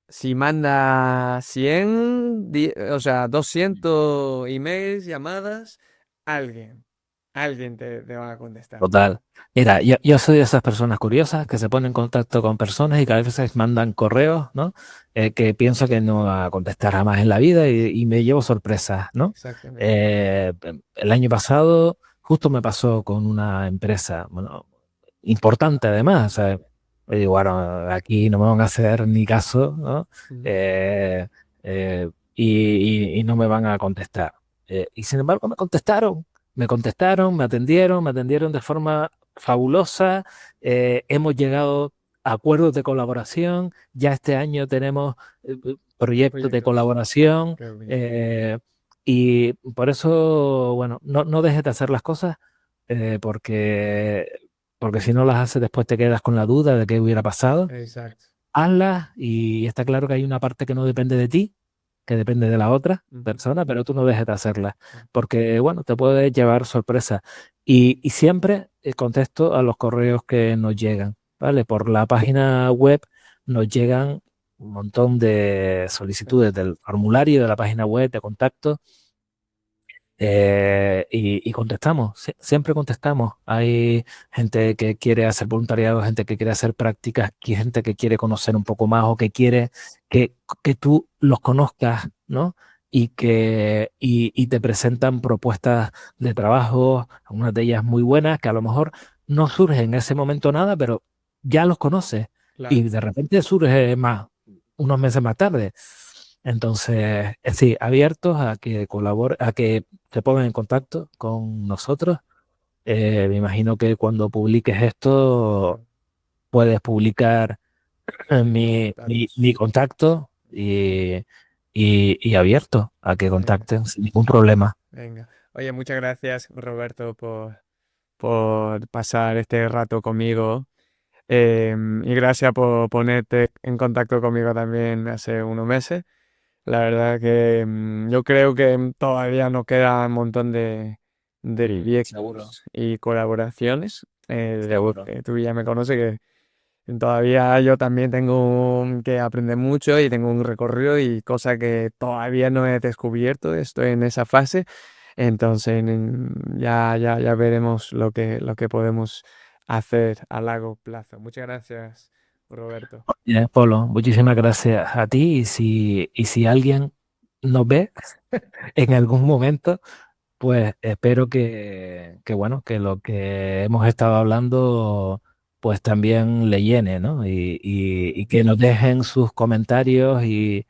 si manda 100 o sea, 200 emails, llamadas, alguien te va a contestar. Total. Mira, yo soy de esas personas curiosas que se ponen en contacto con personas y que a veces mandan correos, ¿no? Que pienso que no va a contestar jamás en la vida y me llevo sorpresas, ¿no? Exactamente. El año pasado justo me pasó con una empresa, bueno, importante además, o sea, yo digo, bueno, aquí no me van a hacer ni caso, ¿no? Ujú. Eh, y no me van a contestar. Y sin embargo me atendieron de forma fabulosa. Hemos llegado a acuerdos de colaboración. Ya este año tenemos proyectos de Proyectos. colaboración. Qué bien. eh, y por eso, bueno, no dejes de hacer las cosas porque, porque si no las haces después te quedas con la duda de qué hubiera pasado. Exacto. Hazlas y está claro que hay una parte que no depende de ti, que depende de la otra Ujú. persona, pero tú no dejes de hacerla, porque bueno, te puede llevar sorpresa. Y siempre contesto a los correos que nos llegan, ¿vale? Por la página web nos llegan un montón de solicitudes del formulario de la página web de contacto y contestamos, siempre contestamos. Hay gente que quiere hacer voluntariado, gente que quiere hacer prácticas, gente que quiere conocer un poco más o que quiere que, que tú los conozcas, ¿no? Y te presentan propuestas de trabajo, algunas de ellas muy buenas, que a lo mejor no surge en ese momento nada, pero ya los conoces y Claro. de repente surge más, unos meses más tarde. Entonces, sí, abiertos a que colaboren, a que se pongan en contacto con nosotros. Me imagino que cuando publiques esto puedes publicar Mis mi contactos. contacto y abierto a que Venga, contacten sin ningún problema. venga. Oye, muchas gracias, Roberto, por pasar este rato conmigo. Y gracias por ponerte en contacto conmigo también hace unos meses. La verdad que yo creo que todavía nos queda un montón de Seguro, proyectos y colaboraciones. seguro. Tú ya me conoces que todavía yo también tengo que aprender mucho y tengo un recorrido y cosa que todavía no he descubierto. Estoy en esa fase. Entonces ya veremos lo que podemos hacer a largo plazo. Muchas gracias, Roberto. Bien, Polo, muchísimas gracias a ti y si alguien nos ve en algún momento, pues espero bueno, que lo que hemos estado hablando pues también le llene, ¿no? Y que nos dejen sus comentarios y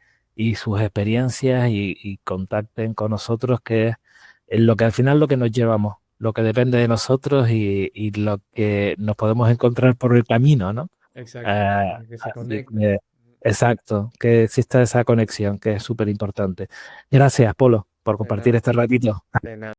sus experiencias y contacten con nosotros, que es lo que al final lo que nos llevamos, lo que depende de nosotros y lo que nos podemos encontrar por el camino, ¿no? Exacto, Ah, que se así conecten. que, exacto, que exista esa conexión, que es súper importante. Gracias, Polo, por De compartir nada, este ratito. de nada.